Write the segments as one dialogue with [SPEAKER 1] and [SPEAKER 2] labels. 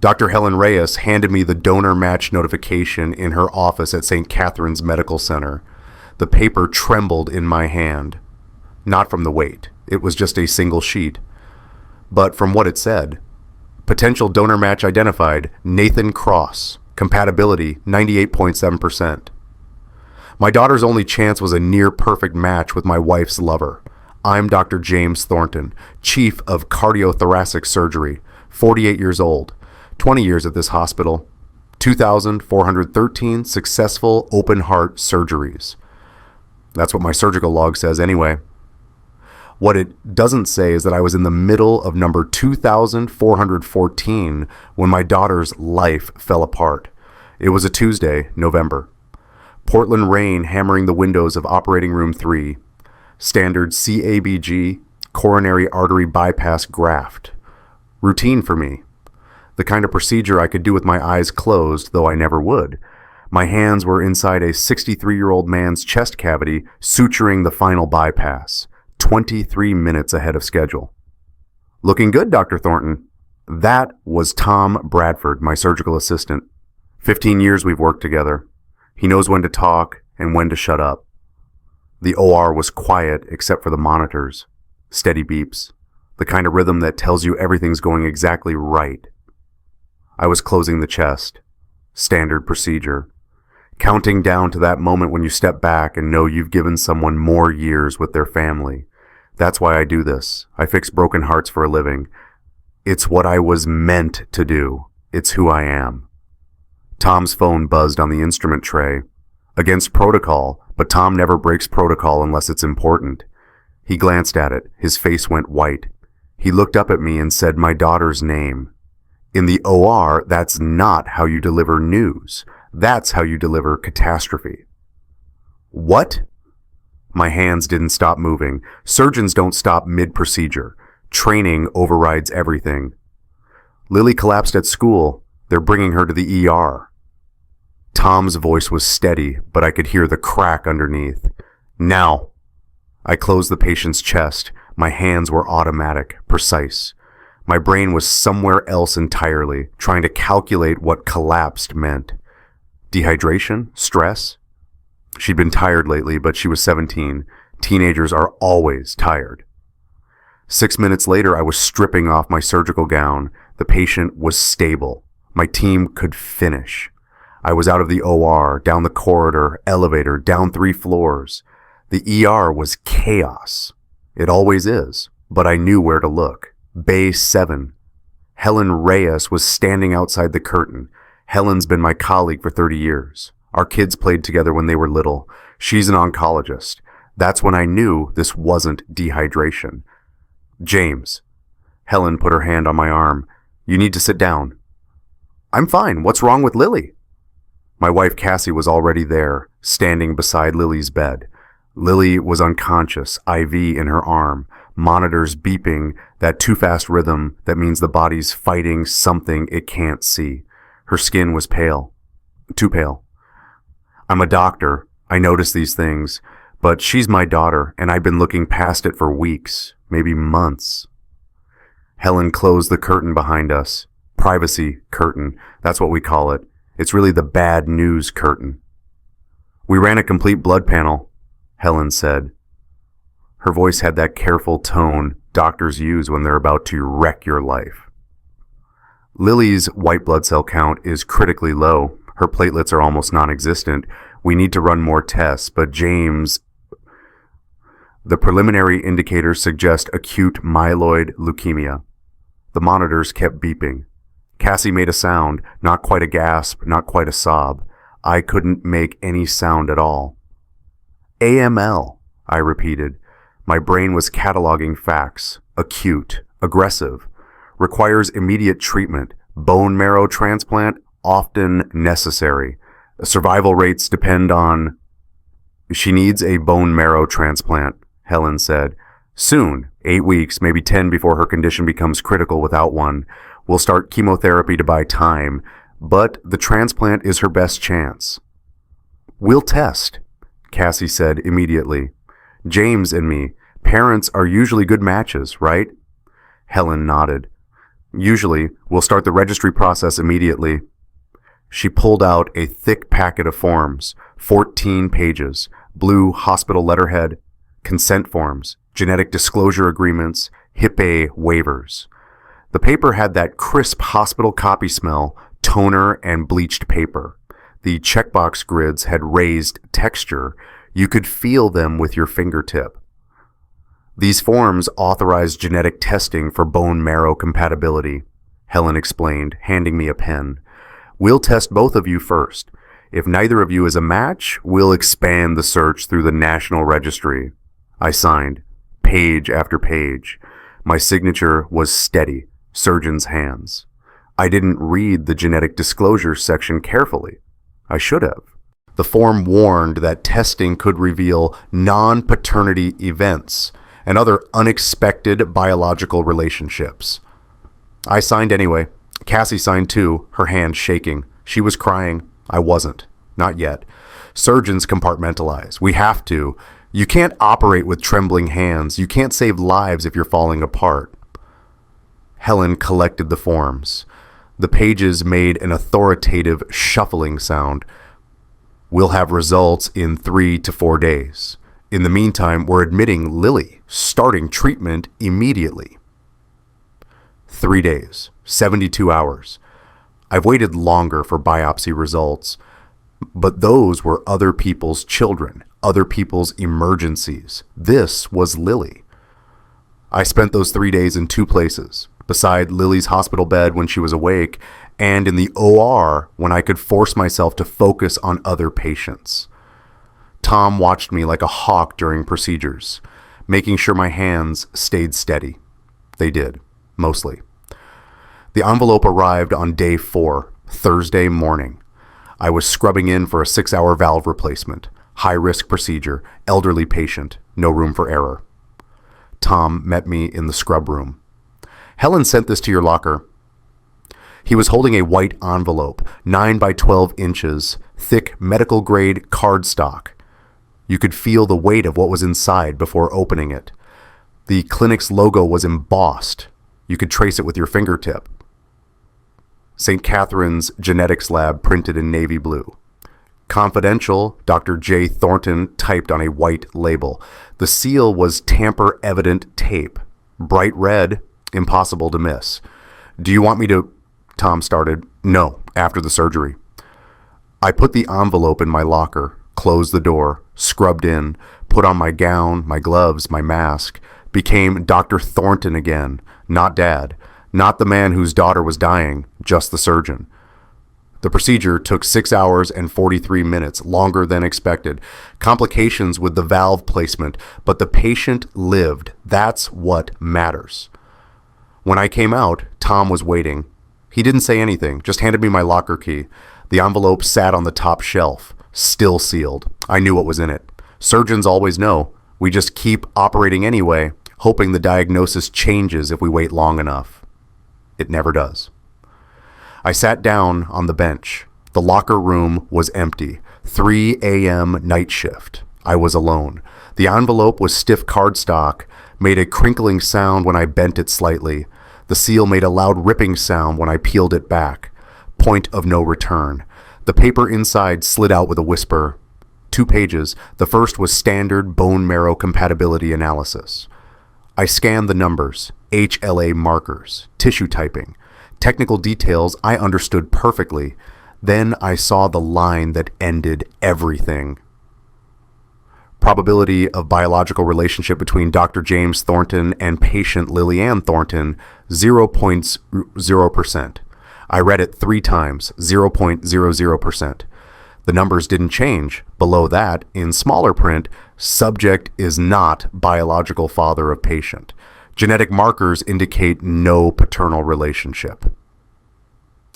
[SPEAKER 1] Dr. Helen Reyes handed me the donor match notification in her office at St. Catherine's Medical Center. The paper trembled in my hand. Not from the weight. It was just a single sheet. But from what it said, potential donor match identified, Nathan Cross. Compatibility, 98.7%. My daughter's only chance was a near-perfect match with my wife's lover. I'm Dr. James Thornton, Chief of Cardiothoracic Surgery, 48 years old, 20 years at this hospital, 2,413 successful open-heart surgeries. That's what my surgical log says anyway. What it doesn't say is that I was in the middle of number 2,414 when my daughter's life fell apart. It was a Tuesday, November. Portland rain hammering the windows of Operating Room 3. Standard CABG, coronary artery bypass graft. Routine for me. The kind of procedure I could do with my eyes closed, though I never would. My hands were inside a 63-year-old man's chest cavity, suturing the final bypass. 23 minutes ahead of schedule. Looking good, Dr. Thornton. That was Tom Bradford, my surgical assistant. 15 years we've worked together. He knows when to talk and when to shut up. The OR was quiet except for the monitors. Steady beeps. The kind of rhythm that tells you everything's going exactly right. I was closing the chest. Standard procedure. Counting down to that moment when you step back and know you've given someone more years with their family. That's why I do this. I fix broken hearts for a living. It's what I was meant to do. It's who I am. Tom's phone buzzed on the instrument tray. Against protocol, but Tom never breaks protocol unless it's important. He glanced at it. His face went white. He looked up at me and said my daughter's name. In the OR, that's not how you deliver news. That's how you deliver catastrophe. What? My hands didn't stop moving. Surgeons don't stop mid-procedure. Training overrides everything. Lily collapsed at school. They're bringing her to the ER. Tom's voice was steady, but I could hear the crack underneath. Now. I closed the patient's chest. My hands were automatic, precise. My brain was somewhere else entirely, trying to calculate what collapsed meant. Dehydration? Stress? She'd been tired lately, but she was 17. Teenagers are always tired. 6 minutes later, I was stripping off my surgical gown. The patient was stable. My team could finish. I was out of the OR, down the corridor, elevator, down 3 floors. The ER was chaos. It always is, but I knew where to look. Bay 7. Helen Reyes was standing outside the curtain. Helen's been my colleague for 30 years. Our kids played together when they were little. She's an oncologist. That's when I knew this wasn't dehydration. James. Helen put her hand on my arm. You need to sit down. I'm fine. What's wrong with Lily? My wife Cassie was already there, standing beside Lily's bed. Lily was unconscious, IV in her arm, monitors beeping, that too fast rhythm that means the body's fighting something it can't see. Her skin was pale. Too pale. I'm a doctor. I notice these things. But she's my daughter, and I've been looking past it for weeks, maybe months. Helen closed the curtain behind us. Privacy curtain. That's what we call it. It's really the bad news curtain. We ran a complete blood panel, Helen said. Her voice had that careful tone doctors use when they're about to wreck your life. Lily's white blood cell count is critically low. Her platelets are almost non-existent. We need to run more tests, but James... The preliminary indicators suggest acute myeloid leukemia. The monitors kept beeping. Cassie made a sound, not quite a gasp, not quite a sob. I couldn't make any sound at all. AML, I repeated. My brain was cataloging facts. Acute, aggressive, requires immediate treatment. Bone marrow transplant, often necessary. Survival rates depend on... She needs a bone marrow transplant, Helen said. Soon, 8 weeks, maybe 10 before her condition becomes critical without one. We'll start chemotherapy to buy time, but the transplant is her best chance. We'll test, Cassie said immediately. James and me, parents are usually good matches, right? Helen nodded. Usually, we'll start the registry process immediately. She pulled out a thick packet of forms, 14 pages, blue hospital letterhead, consent forms, genetic disclosure agreements, HIPAA waivers. The paper had that crisp hospital copy smell, toner and bleached paper. The checkbox grids had raised texture. You could feel them with your fingertip. These forms authorized genetic testing for bone marrow compatibility, Helen explained, handing me a pen. We'll test both of you first. If neither of you is a match, we'll expand the search through the National Registry. I signed, page after page. My signature was steady, surgeon's hands. I didn't read the genetic disclosure section carefully. I should have. The form warned that testing could reveal non-paternity events and other unexpected biological relationships. I signed anyway. Cassie signed too, her hand shaking. She was crying. I wasn't. Not yet. Surgeons compartmentalize. We have to. You can't operate with trembling hands. You can't save lives if you're falling apart. Helen collected the forms. The pages made an authoritative shuffling sound. We'll have results in 3 to 4 days. In the meantime, we're admitting Lily, starting treatment immediately. 3 days, 72 hours. I've waited longer for biopsy results, but those were other people's children, other people's emergencies. This was Lily. I spent those 3 days in 2 places, beside Lily's hospital bed when she was awake, and in the OR when I could force myself to focus on other patients. Tom watched me like a hawk during procedures, making sure my hands stayed steady. They did, mostly. The envelope arrived on day 4, Thursday morning. I was scrubbing in for a 6-hour valve replacement, high-risk procedure, elderly patient, no room for error. Tom met me in the scrub room. Helen sent this to your locker. He was holding a white envelope, 9 by 12 inches, thick medical-grade cardstock. You could feel the weight of what was inside before opening it. The clinic's logo was embossed. You could trace it with your fingertip. St. Catherine's Genetics Lab printed in navy blue. Confidential, Dr. J. Thornton typed on a white label. The seal was tamper-evident tape. Bright red, impossible to miss. Do you want me to... Tom started. No, after the surgery. I put the envelope in my locker, closed the door, scrubbed in, put on my gown, my gloves, my mask, became Dr. Thornton again, not Dad, not the man whose daughter was dying, just the surgeon. The procedure took 6 hours and 43 minutes, longer than expected. Complications with the valve placement, but the patient lived. That's what matters. When I came out, Tom was waiting. He didn't say anything, just handed me my locker key. The envelope sat on the top shelf, still sealed. I knew what was in it. Surgeons always know. We just keep operating anyway, hoping the diagnosis changes if we wait long enough. It never does. I sat down on the bench. The locker room was empty. 3 a.m. night shift. I was alone. The envelope was stiff cardstock, made a crinkling sound when I bent it slightly. The seal made a loud ripping sound when I peeled it back. Point of no return. The paper inside slid out with a whisper. 2 pages. The first was standard bone marrow compatibility analysis. I scanned the numbers, HLA markers, tissue typing. Technical details I understood perfectly. Then I saw the line that ended everything. Probability of biological relationship between Dr. James Thornton and patient Lillian Thornton, 0.0%. I read it 3 times, 0.00%. The numbers didn't change. Below that, in smaller print, subject is not biological father of patient. Genetic markers indicate no paternal relationship.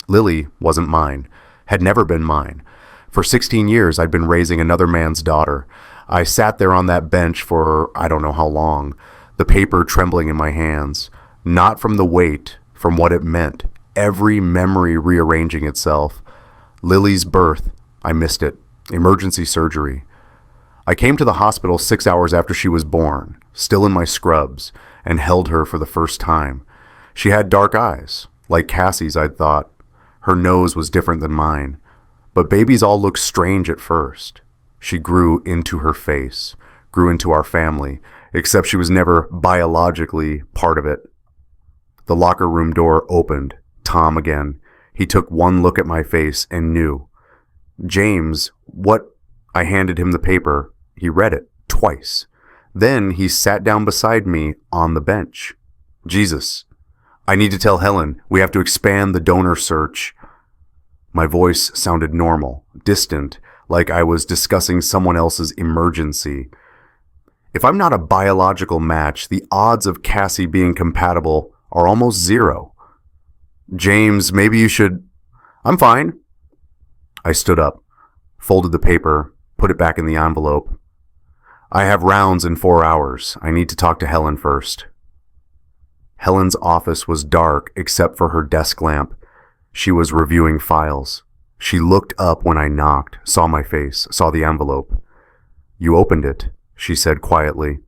[SPEAKER 1] Lily wasn't mine, had never been mine. For 16 years, I'd been raising another man's daughter. I sat there on that bench for I don't know how long, the paper trembling in my hands, not from the weight, from what it meant, every memory rearranging itself. Lily's birth, I missed it. Emergency surgery. I came to the hospital 6 hours after she was born, still in my scrubs, and held her for the first time. She had dark eyes, like Cassie's, I'd thought. Her nose was different than mine. But babies all looked strange at first. She grew into her face, grew into our family, except she was never biologically part of it. The locker room door opened. Tom again. He took one look at my face and knew. James, what? I handed him the paper. He read it twice. Then he sat down beside me on the bench. Jesus, I need to tell Helen. We have to expand the donor search. My voice sounded normal, distant, like I was discussing someone else's emergency. If I'm not a biological match, the odds of Cassie being compatible are almost zero. James, maybe you should... I'm fine. I stood up, folded the paper, put it back in the envelope. I have rounds in 4 hours. I need to talk to Helen first. Helen's office was dark except for her desk lamp. She was reviewing files. She looked up when I knocked, saw my face, saw the envelope. You opened it, she said quietly.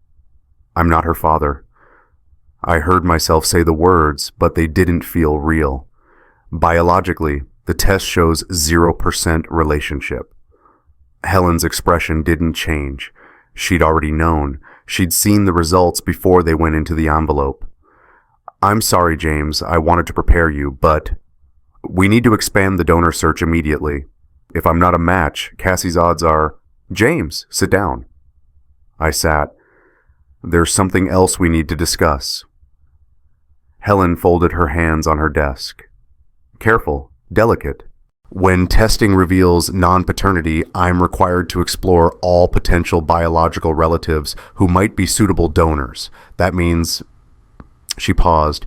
[SPEAKER 1] I'm not her father. I heard myself say the words, but they didn't feel real. Biologically, the test shows 0% relationship. Helen's expression didn't change. She'd already known. She'd seen the results before they went into the envelope. I'm sorry, James. I wanted to prepare you, but we need to expand the donor search immediately. If I'm not a match, Cassie's odds are... James, sit down. I sat. There's something else we need to discuss. Helen folded her hands on her desk. Careful, delicate. When testing reveals non-paternity, I'm required to explore all potential biological relatives who might be suitable donors. That means... She paused.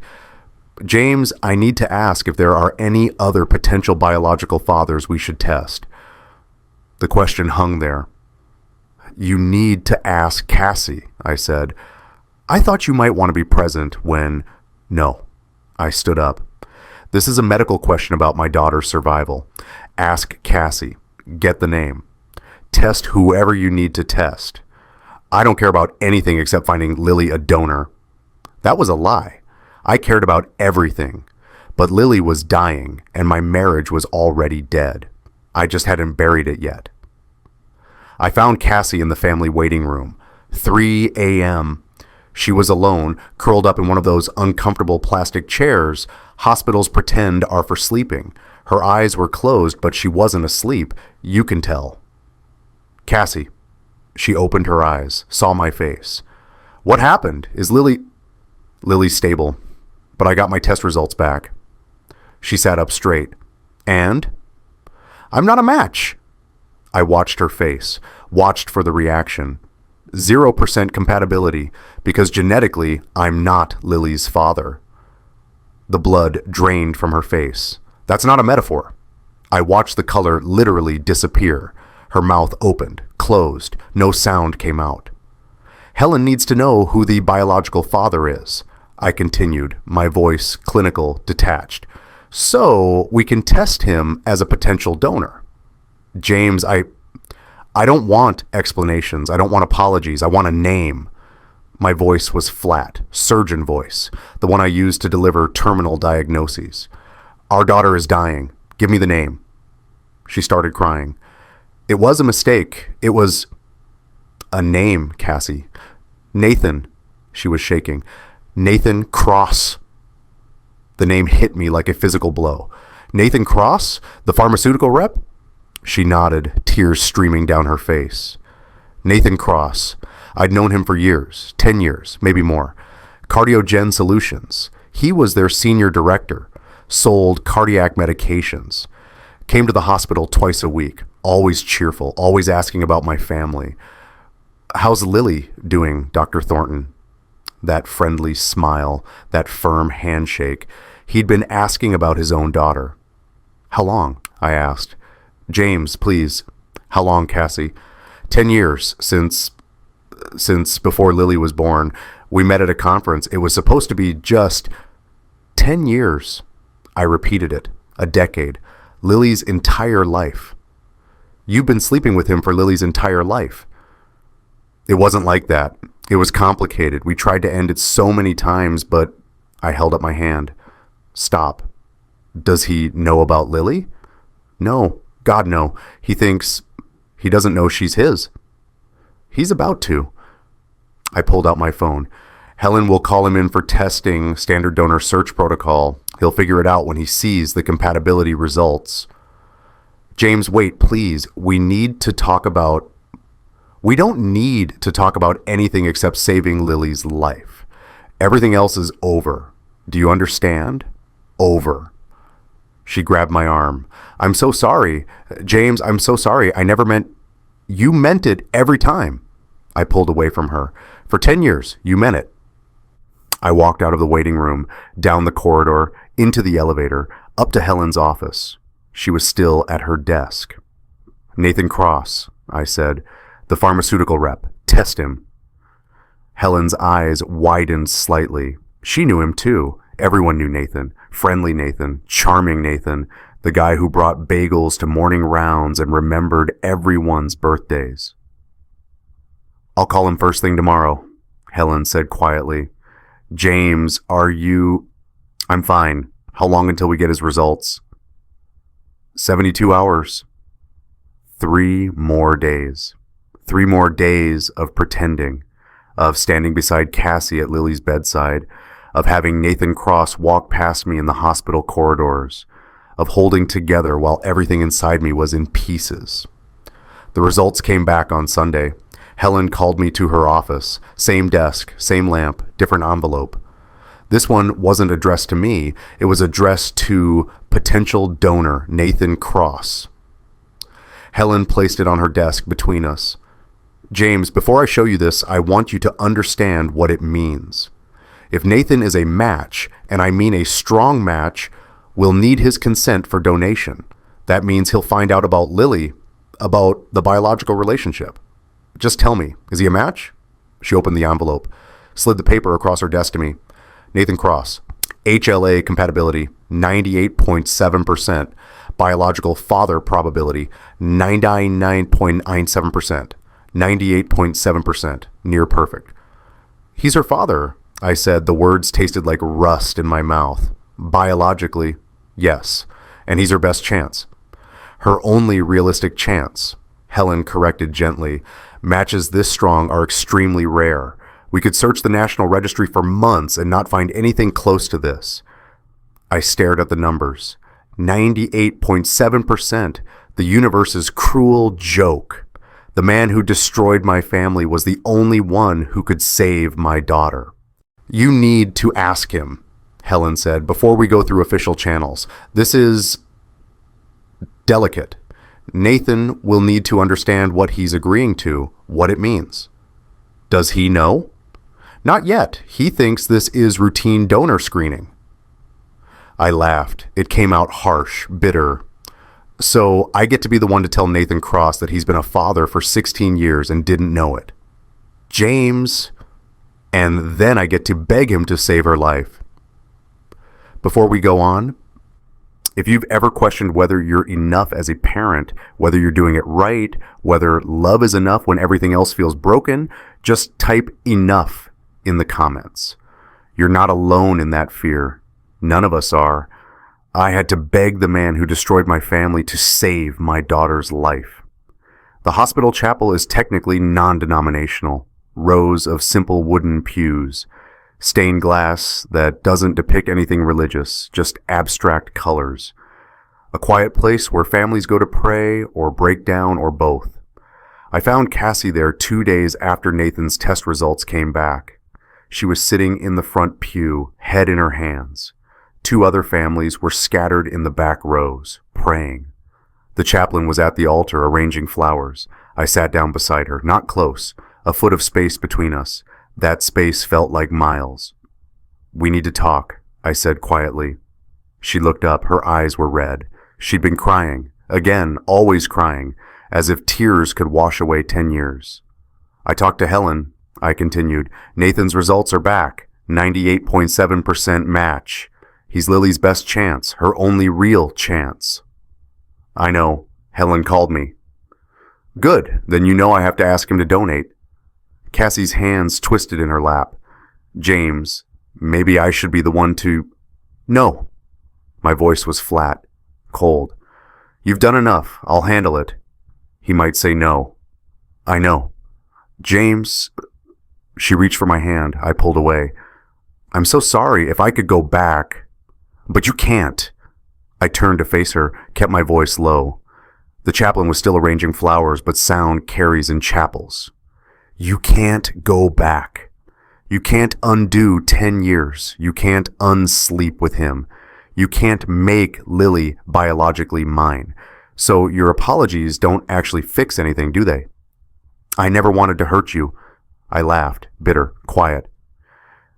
[SPEAKER 1] James, I need to ask if there are any other potential biological fathers we should test. The question hung there. You need to ask Cassie, I said. I thought you might want to be present when... No. I stood up. This is a medical question about my daughter's survival. Ask Cassie. Get the name. Test whoever you need to test. I don't care about anything except finding Lily a donor. That was a lie. I cared about everything. But Lily was dying, and my marriage was already dead. I just hadn't buried it yet. I found Cassie in the family waiting room. 3 a.m. She was alone, curled up in one of those uncomfortable plastic chairs hospitals pretend are for sleeping. Her eyes were closed, but she wasn't asleep. You can tell. Cassie. She opened her eyes, saw my face. What happened? Is Lily... Lily's stable, but I got my test results back. She sat up straight. And? I'm not a match. I watched her face, watched for the reaction. 0% compatibility, because genetically, I'm not Lily's father. The blood drained from her face. That's not a metaphor. I watched the color literally disappear. Her mouth opened, closed. No sound came out. Helen needs to know who the biological father is. I continued, my voice clinical, detached. So we can test him as a potential donor. James, I don't want explanations. I don't want apologies. I want a name. My voice was flat, surgeon voice, the one I used to deliver terminal diagnoses. Our daughter is dying. Give me the name. She started crying. It was a mistake. It was a name, Cassie. Nathan. She was shaking. Nathan Cross. The name hit me like a physical blow. Nathan Cross? The pharmaceutical rep? She nodded, tears streaming down her face. Nathan Cross. I'd known him for years, 10 years, maybe more. Cardiogen Solutions. He was their senior director. Sold cardiac medications. Came to the hospital twice a week. Always cheerful, always asking about my family. How's Lily doing, Dr. Thornton? That friendly smile, that firm handshake. He'd been asking about his own daughter. How long? I asked. James, please. How long, Cassie? 10 years since before Lily was born. We met at a conference. It was supposed to be just 10 years. I repeated it. A decade. Lily's entire life. You've been sleeping with him for Lily's entire life. It wasn't like that. It was complicated. We tried to end it so many times, but I held up my hand. Stop. Does he know about Lily? No. God, no. He doesn't know she's his. He's about to. I pulled out my phone. Helen will call him in for testing, standard donor search protocol. He'll figure it out when he sees the compatibility results. James, wait, please. We don't need to talk about anything except saving Lily's life. Everything else is over. Do you understand? Over. She grabbed my arm. I'm so sorry. James, I'm so sorry. You meant it every time. I pulled away from her. For 10 years, you meant it. I walked out of the waiting room, down the corridor, into the elevator, up to Helen's office. She was still at her desk. Nathan Cross, I said, the pharmaceutical rep. Test him. Helen's eyes widened slightly. She knew him too. Everyone knew Nathan. Friendly Nathan. Charming Nathan. The guy who brought bagels to morning rounds and remembered everyone's birthdays. I'll call him first thing tomorrow, Helen said quietly. James, I'm fine. How long until we get his results? 72 hours. 3 more days. 3 more days of pretending, of standing beside Cassie at Lily's bedside, of having Nathan Cross walk past me in the hospital corridors, of holding together while everything inside me was in pieces. The results came back on Sunday. Helen called me to her office. Same desk, same lamp, different envelope. This one wasn't addressed to me. It was addressed to potential donor Nathan Cross. Helen placed it on her desk between us. James, before I show you this, I want you to understand what it means. If Nathan is a match, and I mean a strong match, we'll need his consent for donation. That means he'll find out about Lily, about the biological relationship. Just tell me, is he a match? She opened the envelope, slid the paper across her desk to me. Nathan Cross, HLA compatibility, 98.7%. Biological father probability, 99.97%. 98.7%. Near perfect. He's her father, I said. The words tasted like rust in my mouth. Biologically, yes. And he's her best chance. Her only realistic chance, Helen corrected gently. Matches this strong are extremely rare. We could search the National Registry for months and not find anything close to this. I stared at the numbers. 98.7%. The universe's cruel joke. The man who destroyed my family was the only one who could save my daughter. You need to ask him, Helen said, before we go through official channels. This is delicate. Nathan will need to understand what he's agreeing to, what it means. Does he know? Not yet. He thinks this is routine donor screening. I laughed. It came out harsh, bitter. So I get to be the one to tell Nathan Cross that he's been a father for 16 years and didn't know it. James. And then I get to beg him to save her life. Before we go on, if you've ever questioned whether you're enough as a parent, whether you're doing it right, whether love is enough when everything else feels broken, just type enough in the comments. You're not alone in that fear. None of us are. I had to beg the man who destroyed my family to save my daughter's life. The hospital chapel is technically non-denominational. Rows of simple wooden pews. Stained glass that doesn't depict anything religious, just abstract colors. A quiet place where families go to pray or break down or both. I found Cassie there 2 days after Nathan's test results came back. She was sitting in the front pew, head in her hands. 2 other families were scattered in the back rows, praying. The chaplain was at the altar arranging flowers. I sat down beside her, not close, a foot of space between us. That space felt like miles. We need to talk, I said quietly. She looked up. Her eyes were red. She'd been crying. Again, always crying, as if tears could wash away 10 years. I talked to Helen, I continued. Nathan's results are back. 98.7% match. He's Lily's best chance, her only real chance. I know. Helen called me. Good. Then you know I have to ask him to donate. Cassie's hands twisted in her lap. James, Maybe I should be the one to... No. My voice was flat, cold. You've done enough. I'll handle it. He might say no. I know. James... She reached for my hand. I pulled away. I'm so sorry. If I could go back... But you can't. I turned to face her, kept my voice low. The chaplain was still arranging flowers, but sound carries in chapels. You can't go back. You can't undo 10 years. You can't unsleep with him. You can't make Lily biologically mine. So your apologies don't actually fix anything, do they? I never wanted to hurt you. I laughed, bitter, quiet.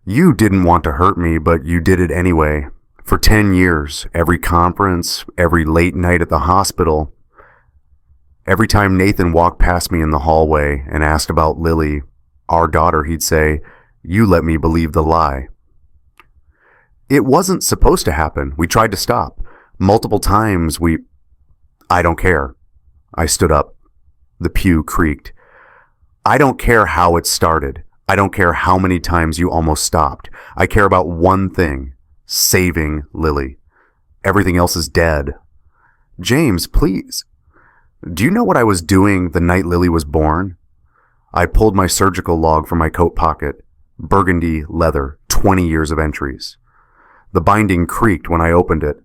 [SPEAKER 1] You didn't want to hurt me, but you did it anyway. For 10 years, every conference, every late night at the hospital, every time Nathan walked past me in the hallway and asked about Lily, our daughter, he'd say, you let me believe the lie. It wasn't supposed to happen. We tried to stop. Multiple times I don't care. I stood up. The pew creaked. I don't care how it started. I don't care how many times you almost stopped. I care about one thing. Saving Lily. Everything else is dead. James, please. Do you know what I was doing the night Lily was born? I pulled my surgical log from my coat pocket. Burgundy leather, 20 years of entries. The binding creaked when I opened it.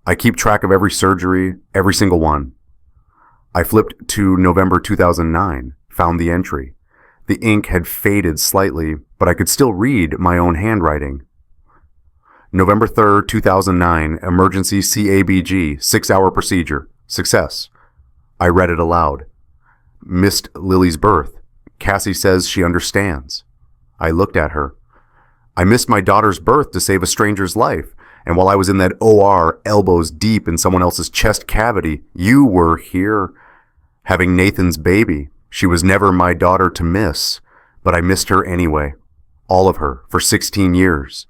[SPEAKER 1] I keep track of every surgery, every single one. I flipped to November 2009, found the entry. The ink had faded slightly, but I could still read my own handwriting. November 3rd, 2009, emergency CABG, 6-hour procedure. Success. I read it aloud. Missed Lily's birth. Cassie says she understands. I looked at her. I missed my daughter's birth to save a stranger's life, and while I was in that OR, elbows deep in someone else's chest cavity, you were here, having Nathan's baby. She was never my daughter to miss, but I missed her anyway. All of her, for 16 years.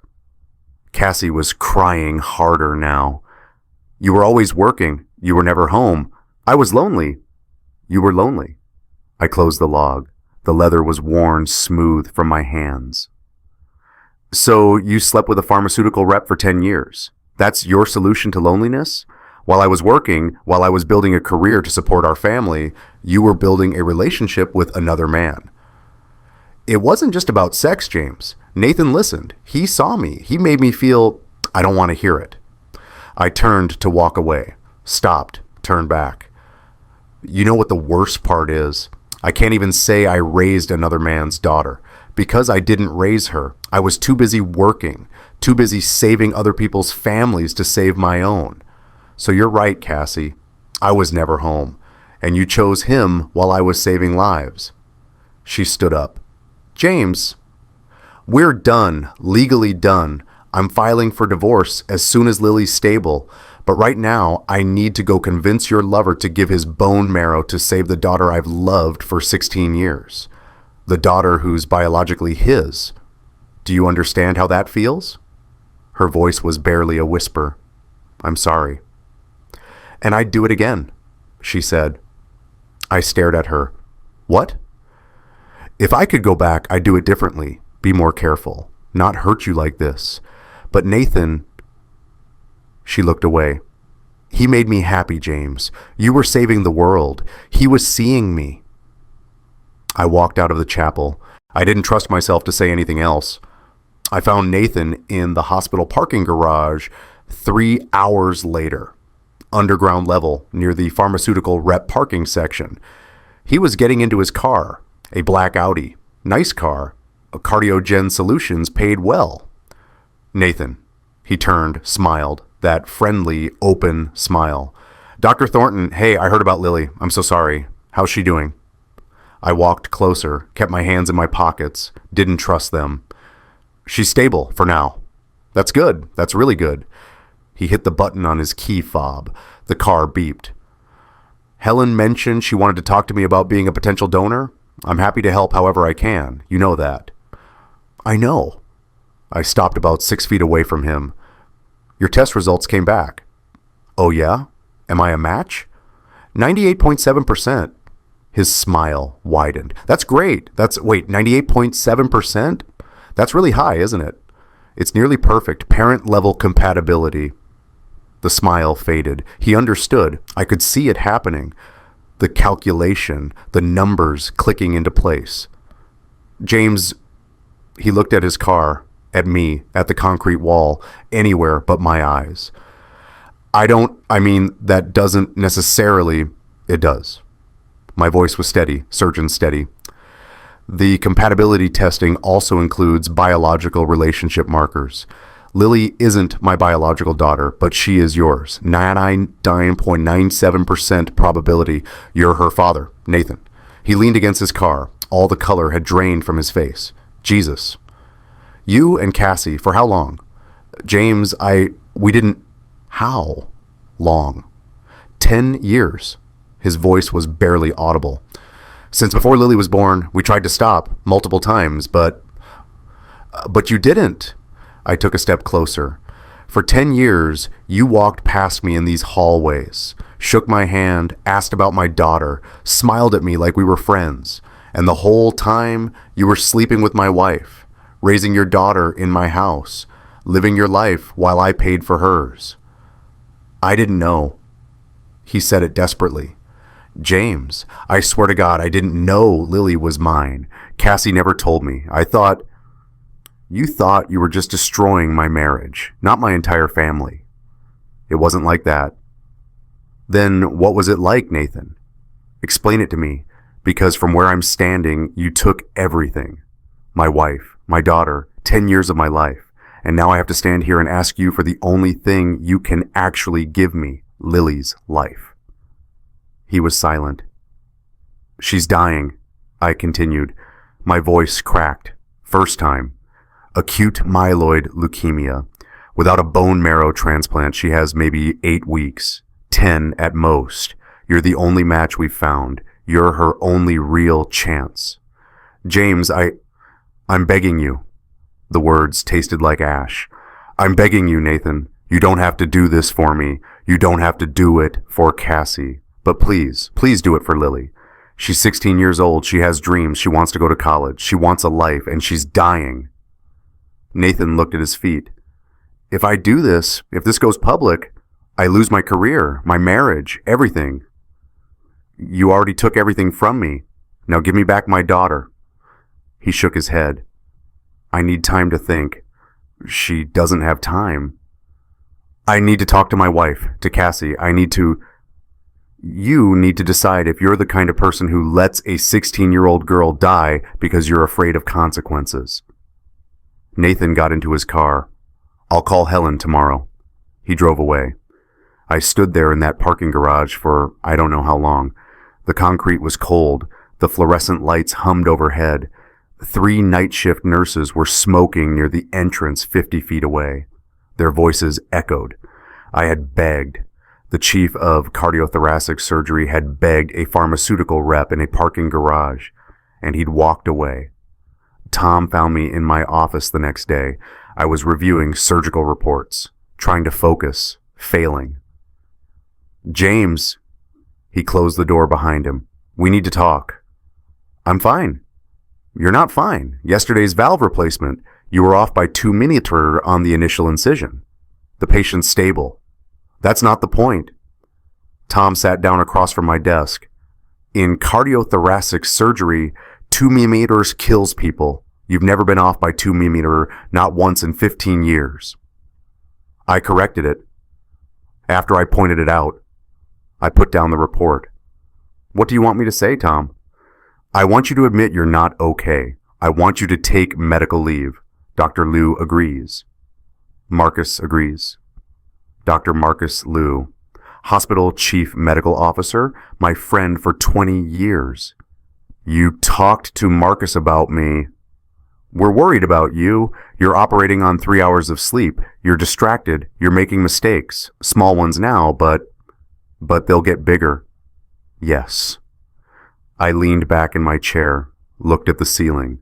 [SPEAKER 1] Cassie was crying harder now. You were always working. You were never home. I was lonely. You were lonely. I closed the log. The leather was worn smooth from my hands. So you slept with a pharmaceutical rep for 10 years. That's your solution to loneliness? While I was working, while I was building a career to support our family, you were building a relationship with another man. It wasn't just about sex, James. Nathan listened. He saw me. He made me feel, I don't want to hear it. I turned to walk away. Stopped. Turned back. You know what the worst part is? I can't even say I raised another man's daughter. Because I didn't raise her, I was too busy working, too busy saving other people's families to save my own. So you're right, Cassie. I was never home. And you chose him while I was saving lives. She stood up. James, we're done, legally done. I'm filing for divorce as soon as Lily's stable. But right now, I need to go convince your lover to give his bone marrow to save the daughter I've loved for 16 years. The daughter who's biologically his. Do you understand how that feels? Her voice was barely a whisper. I'm sorry. And I'd do it again, she said. I stared at her. What? If I could go back, I'd do it differently, be more careful, not hurt you like this. But Nathan... She looked away. He made me happy, James. You were saving the world. He was seeing me. I walked out of the chapel. I didn't trust myself to say anything else. I found Nathan in the hospital parking garage 3 hours later, underground level near the pharmaceutical rep parking section. He was getting into his car, a black Audi. Nice car. Cardiogen Solutions paid well. Nathan. He turned, smiled, that friendly, open smile. Dr. Thornton, hey, I heard about Lily. I'm so sorry. How's she doing? I walked closer, kept my hands in my pockets, didn't trust them. She's stable for now. That's good. That's really good. He hit the button on his key fob. The car beeped. Helen mentioned she wanted to talk to me about being a potential donor. I'm happy to help however I can. You know that. I know. I stopped about 6 feet away from him. Your test results came back. Oh yeah? Am I a match? 98.7%. His smile widened. That's great. Wait, 98.7%? That's really high, isn't it? It's nearly perfect, parent-level compatibility. The smile faded. He understood. I could see it happening. The calculation, the numbers clicking into place. James, he looked at his car, at me, at the concrete wall, anywhere but my eyes. That doesn't necessarily, it does. My voice was steady, surgeon steady. The compatibility testing also includes biological relationship markers. Lily isn't my biological daughter, but she is yours. 99.97% probability you're her father, Nathan. He leaned against his car. All the color had drained from his face. Jesus. You and Cassie, for how long? James, how long? 10 years. His voice was barely audible. Since before Lily was born, we tried to stop multiple times, but you didn't. I took a step closer. For 10 years, you walked past me in these hallways, shook my hand, asked about my daughter, smiled at me like we were friends. And the whole time, you were sleeping with my wife, raising your daughter in my house, living your life while I paid for hers. I didn't know. He said it desperately. James, I swear to God, I didn't know Lily was mine. Cassie never told me. You thought you were just destroying my marriage, not my entire family. It wasn't like that. Then what was it like, Nathan? Explain it to me, because from where I'm standing, you took everything. My wife, my daughter, 10 years of my life, and now I have to stand here and ask you for the only thing you can actually give me, Lily's life. He was silent. She's dying, I continued. My voice cracked. First time. Acute myeloid leukemia. Without a bone marrow transplant, she has maybe 8 weeks. 10 at most. You're the only match we've found. You're her only real chance. James, I'm begging you. The words tasted like ash. I'm begging you, Nathan. You don't have to do this for me. You don't have to do it for Cassie. But please do it for Lily. She's 16 years old. She has dreams. She wants to go to college. She wants a life, and she's dying. Nathan looked at his feet. If this goes public, I lose my career, my marriage, everything. You already took everything from me. Now give me back my daughter. He shook his head. I need time to think. She doesn't have time. I need to talk to my wife, to Cassie. You need to decide if you're the kind of person who lets a 16-year-old girl die because you're afraid of consequences. Nathan got into his car. I'll call Helen tomorrow. He drove away. I stood there in that parking garage for I don't know how long. The concrete was cold. The fluorescent lights hummed overhead. 3 night shift nurses were smoking near the entrance 50 feet away. Their voices echoed. I had begged. The chief of cardiothoracic surgery had begged a pharmaceutical rep in a parking garage, and he'd walked away. Tom found me in my office the next day. I was reviewing surgical reports, trying to focus, failing. James, he closed the door behind him. We need to talk. I'm fine. You're not fine. Yesterday's valve replacement, you were off by 2 millimeter on the initial incision. The patient's stable. That's not the point. Tom sat down across from my desk. In cardiothoracic surgery, 2 millimeters kills people. You've never been off by 2 millimeter, not once in 15 years. I corrected it. After I pointed it out, I put down the report. What do you want me to say, Tom? I want you to admit you're not okay. I want you to take medical leave. Dr. Liu agrees. Marcus agrees. Dr. Marcus Liu, hospital chief medical officer, my friend for 20 years. You talked to Marcus about me. We're worried about you. You're operating on 3 hours of sleep. You're distracted. You're making mistakes. Small ones now, but they'll get bigger. Yes. I leaned back in my chair, looked at the ceiling.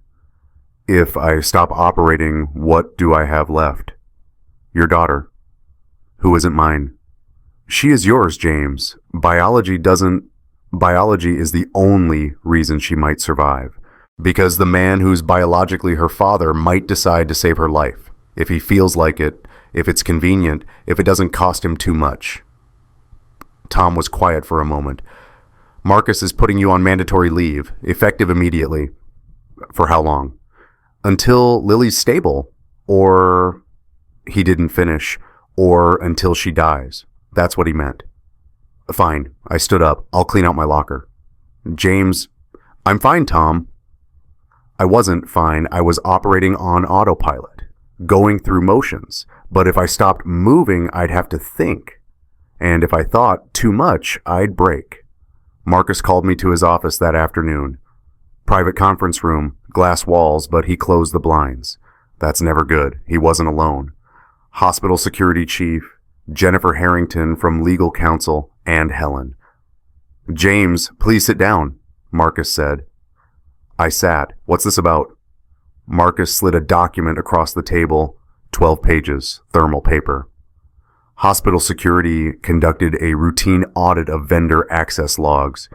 [SPEAKER 1] If I stop operating, what do I have left? Your daughter, who isn't mine. She is yours, James. Biology is the only reason she might survive. Because the man who's biologically her father might decide to save her life. if he feels like it, if it's convenient, if it doesn't cost him too much. Tom was quiet for a moment. Marcus is putting you on mandatory leave, effective immediately. For how long? Until Lily's stable, or he didn't finish, or until she dies. That's what he meant. Fine, I stood up. I'll clean out my locker. James, I'm fine, Tom. I wasn't fine. I was operating on autopilot, going through motions. But if I stopped moving, I'd have to think. And if I thought too much, I'd break. Marcus called me to his office that afternoon. Private conference room, glass walls, but he closed the blinds. That's never good. He wasn't alone. Hospital security chief, Jennifer Harrington from legal counsel, and Helen. James, please sit down, Marcus said. I sat. What's this about? Marcus slid a document across the table, 12 pages, thermal paper. Hospital security conducted a routine audit of vendor access logs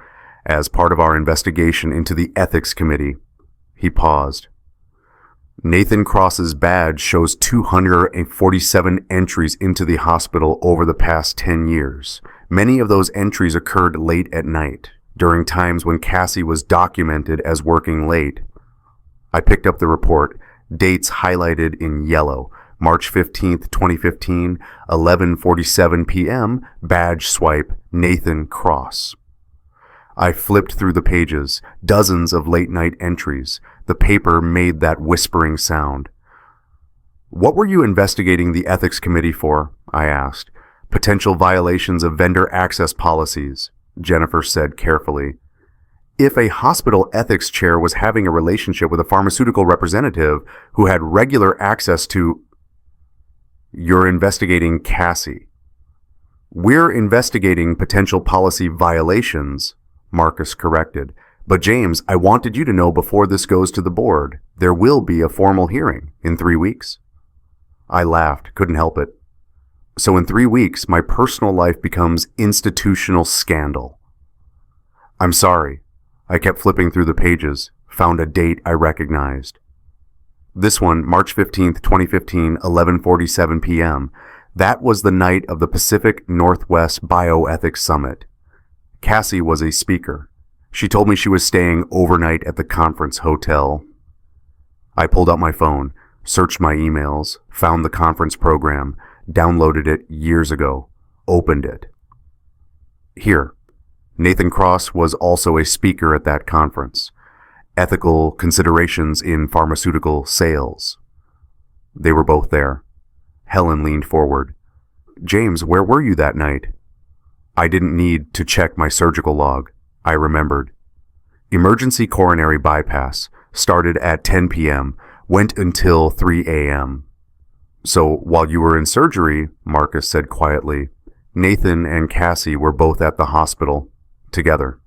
[SPEAKER 1] as part of our investigation into the ethics committee. He paused. Nathan Cross's badge shows 247 entries into the hospital over the past 10 years. Many of those entries occurred late at night, during times when Cassie was documented as working late. I picked up the report, dates highlighted in yellow. March 15th, 2015, 11:47 p.m., badge swipe, Nathan Cross. I flipped through the pages, dozens of late-night entries. The paper made that whispering sound. What were you investigating the ethics committee for? I asked. Potential violations of vendor access policies, Jennifer said carefully. If a hospital ethics chair was having a relationship with a pharmaceutical representative who had regular access to... You're investigating Cassie. We're investigating potential policy violations, Marcus corrected. But James, I wanted you to know before this goes to the board, there will be a formal hearing in 3 weeks. I laughed, couldn't help it. So in 3 weeks, my personal life becomes institutional scandal. I'm sorry. I kept flipping through the pages, found a date I recognized. This one, March 15th, 2015, 11:47 p.m. That was the night of the Pacific Northwest Bioethics Summit. Cassie was a speaker. She told me she was staying overnight at the conference hotel. I pulled out my phone, searched my emails, found the conference program, downloaded it years ago, opened it. Here, Nathan Cross was also a speaker at that conference. Ethical considerations in pharmaceutical sales. They were both there. Helen leaned forward. James, where were you that night? I didn't need to check my surgical log. I remembered. Emergency coronary bypass started at 10 p.m., went until 3 a.m. So while you were in surgery, Marcus said quietly, Nathan and Cassie were both at the hospital, together.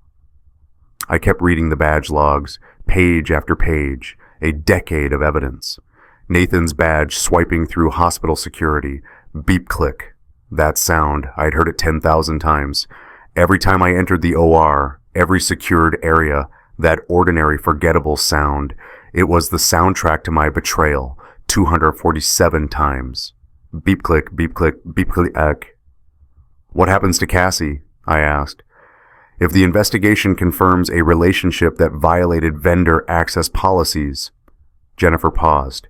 [SPEAKER 1] I kept reading the badge logs, page after page, a decade of evidence. Nathan's badge swiping through hospital security, beep click. That sound, I'd heard it 10,000 times. Every time I entered the OR, every secured area, that ordinary forgettable sound, it was the soundtrack to my betrayal, 247 times. Beep click, beep click, beep click. What happens to Cassie? I asked. If the investigation confirms a relationship that violated vendor access policies, Jennifer paused.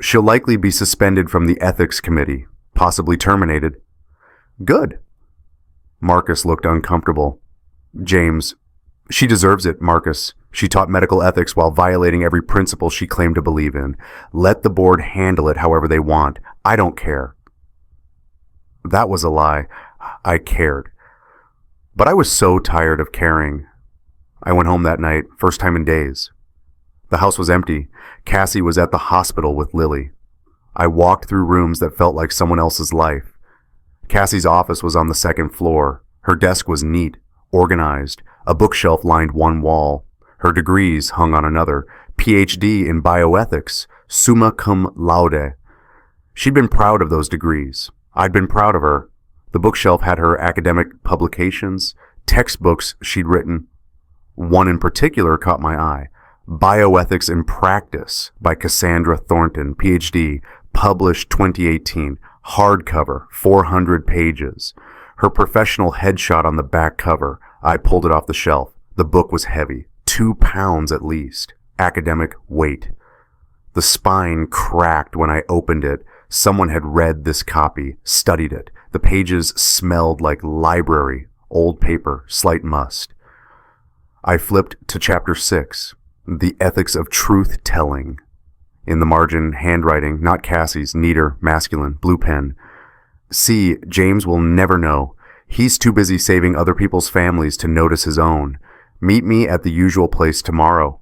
[SPEAKER 1] She'll likely be suspended from the ethics committee, possibly terminated. Good. Marcus looked uncomfortable. James, she deserves it, Marcus. She taught medical ethics while violating every principle she claimed to believe in. Let the board handle it however they want. I don't care. That was a lie. I cared. But I was so tired of caring. I went home that night, first time in days. The house was empty. Cassie was at the hospital with Lily. I walked through rooms that felt like someone else's life. Cassie's office was on the second floor. Her desk was neat, organized. A bookshelf lined one wall. Her degrees hung on another. PhD in bioethics, summa cum laude. She'd been proud of those degrees. I'd been proud of her. The bookshelf had her academic publications, textbooks she'd written. One in particular caught my eye. Bioethics in Practice by Cassandra Thornton, PhD, published 2018, hardcover, 400 pages. Her professional headshot on the back cover. I pulled it off the shelf. The book was heavy, 2 pounds at least. Academic weight. The spine cracked when I opened it. Someone had read this copy, studied it. The pages smelled like library, old paper, slight must. I flipped to chapter 6, The Ethics of Truth-Telling. In the margin, handwriting, not Cassie's, neater, masculine, blue pen. See, James will never know. He's too busy saving other people's families to notice his own. Meet me at the usual place tomorrow.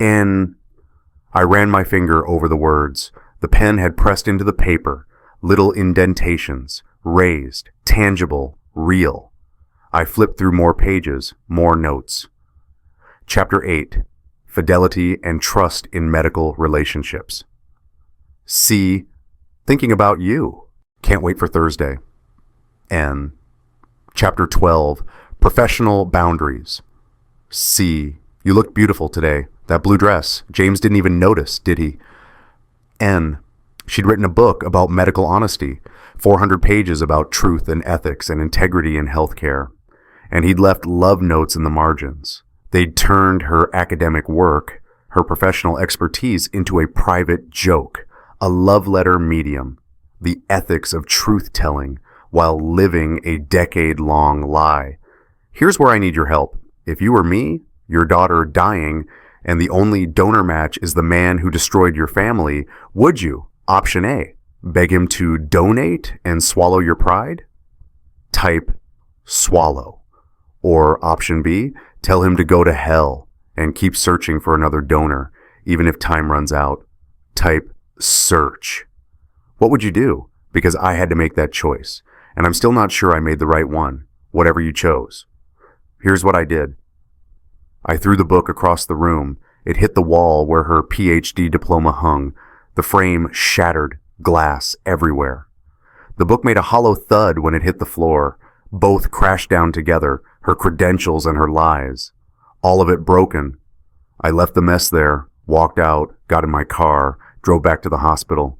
[SPEAKER 1] I ran my finger over the words. The pen had pressed into the paper. Little indentations. Raised. Tangible. Real. I flipped through more pages. More notes. Chapter 8. Fidelity and Trust in Medical Relationships. C. Thinking about you. Can't wait for Thursday. N. Chapter 12. Professional Boundaries. C. You look beautiful today. That blue dress. James didn't even notice, did he? N. She'd written a book about medical honesty. 400 pages about truth and ethics and integrity in healthcare. And he'd left love notes in the margins. They'd turned her academic work, her professional expertise, into a private joke, a love letter medium, the ethics of truth-telling while living a decade-long lie. Here's where I need your help. If you were me, your daughter dying, and the only donor match is the man who destroyed your family, would you, option A, beg him to donate and swallow your pride? Type swallow. Or option B, tell him to go to hell and keep searching for another donor, even if time runs out. Type search. What would you do? Because I had to make that choice, and I'm still not sure I made the right one, whatever you chose. Here's what I did. I threw the book across the room. It hit the wall where her PhD diploma hung. The frame shattered, glass everywhere. The book made a hollow thud when it hit the floor. Both crashed down together, her credentials and her lies. All of it broken. I left the mess there, walked out, got in my car, drove back to the hospital.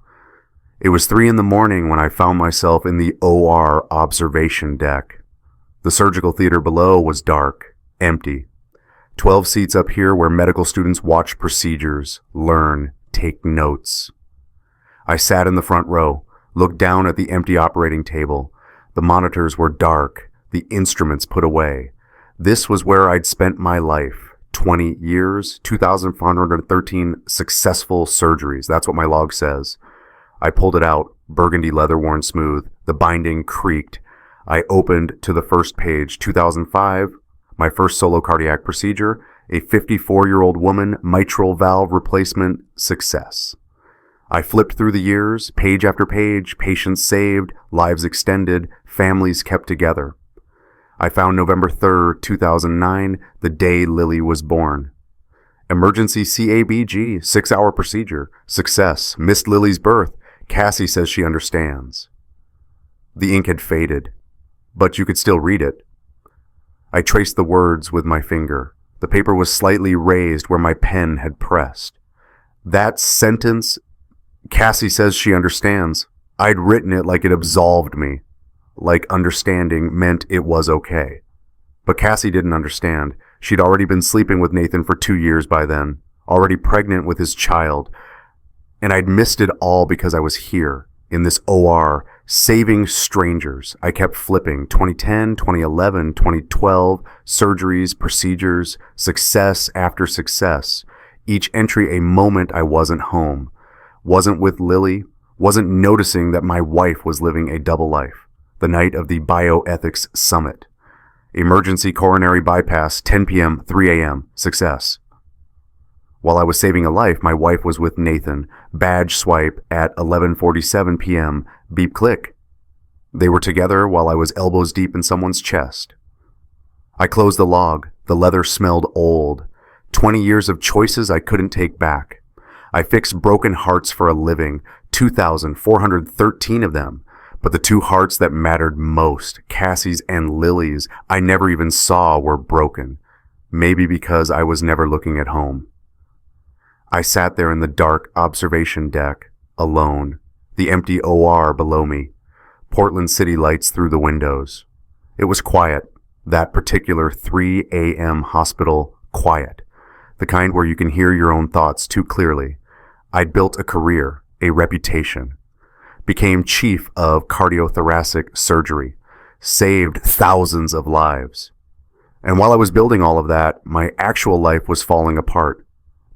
[SPEAKER 1] It was 3 a.m. when I found myself in the OR observation deck. The surgical theater below was dark, empty. 12 seats up here where medical students watch procedures, learn, take notes. I sat in the front row, looked down at the empty operating table. The monitors were dark, the instruments put away. This was where I'd spent my life. 20 years, 2,413 successful surgeries. That's what my log says. I pulled it out, burgundy leather worn smooth. The binding creaked. I opened to the first page, 2005, my first solo cardiac procedure, a 54-year-old woman, mitral valve replacement, success. I flipped through the years, page after page, patients saved, lives extended, families kept together. I found November 3rd, 2009, the day Lily was born. Emergency CABG, 6-hour procedure, success, missed Lily's birth. Cassie says she understands. The ink had faded, but you could still read it. I traced the words with my finger. The paper was slightly raised where my pen had pressed. That sentence, Cassie says she understands. I'd written it like it absolved me, like understanding meant it was okay. But Cassie didn't understand. She'd already been sleeping with Nathan for 2 years by then, already pregnant with his child. And I'd missed it all because I was here, in this OR, saving strangers. I kept flipping. 2010, 2011, 2012, surgeries, procedures, success after success. Each entry a moment I wasn't home. Wasn't with Lily. Wasn't noticing that my wife was living a double life. The night of the bioethics summit. Emergency coronary bypass, 10 p.m., 3 a.m., success. While I was saving a life, my wife was with Nathan. Badge swipe at 11:47 p.m. Beep click. They were together while I was elbows deep in someone's chest. I closed the log. The leather smelled old. 20 years of choices I couldn't take back. I fixed broken hearts for a living, 2,413 of them. But the 2 hearts that mattered most, Cassie's and Lily's, I never even saw were broken. Maybe because I was never looking at home. I sat there in the dark observation deck, alone, the empty OR below me, Portland city lights through the windows. It was quiet, that particular 3 a.m. hospital quiet, the kind where you can hear your own thoughts too clearly. I'd built a career, a reputation, became chief of cardiothoracic surgery, saved thousands of lives. And while I was building all of that, my actual life was falling apart.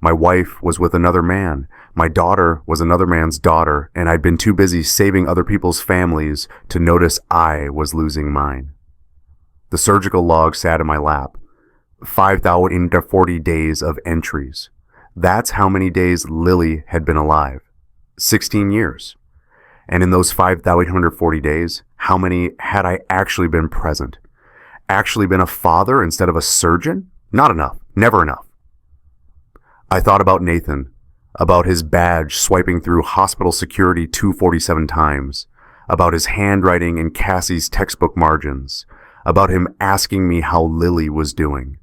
[SPEAKER 1] My wife was with another man. My daughter was another man's daughter, and I'd been too busy saving other people's families to notice I was losing mine. The surgical log sat in my lap. 5,040 days of entries. That's how many days Lily had been alive. 16 years. And in those 5,840 days, how many had I actually been present? Actually been a father instead of a surgeon? Not enough. Never enough. I thought about Nathan, about his badge swiping through hospital security 247 times, about his handwriting in Cassie's textbook margins, about him asking me how Lily was doing.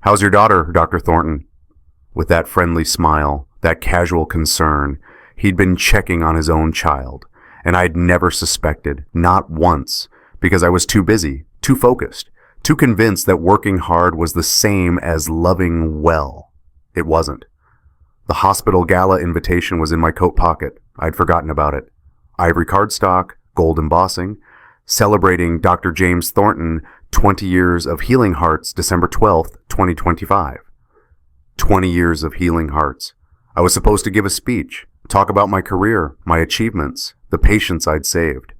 [SPEAKER 1] "How's your daughter, Dr. Thornton?" With that friendly smile, that casual concern, he'd been checking on his own child, and I'd never suspected, not once, because I was too busy, too focused, too convinced that working hard was the same as loving well. It wasn't. The hospital gala invitation was in my coat pocket. I'd forgotten about it. Ivory cardstock, gold embossing, celebrating Dr. James Thornton, 20 years of Healing Hearts, December 12th, 2025. 20 years of Healing Hearts. I was supposed to give a speech, talk about my career, my achievements, the patients I'd saved.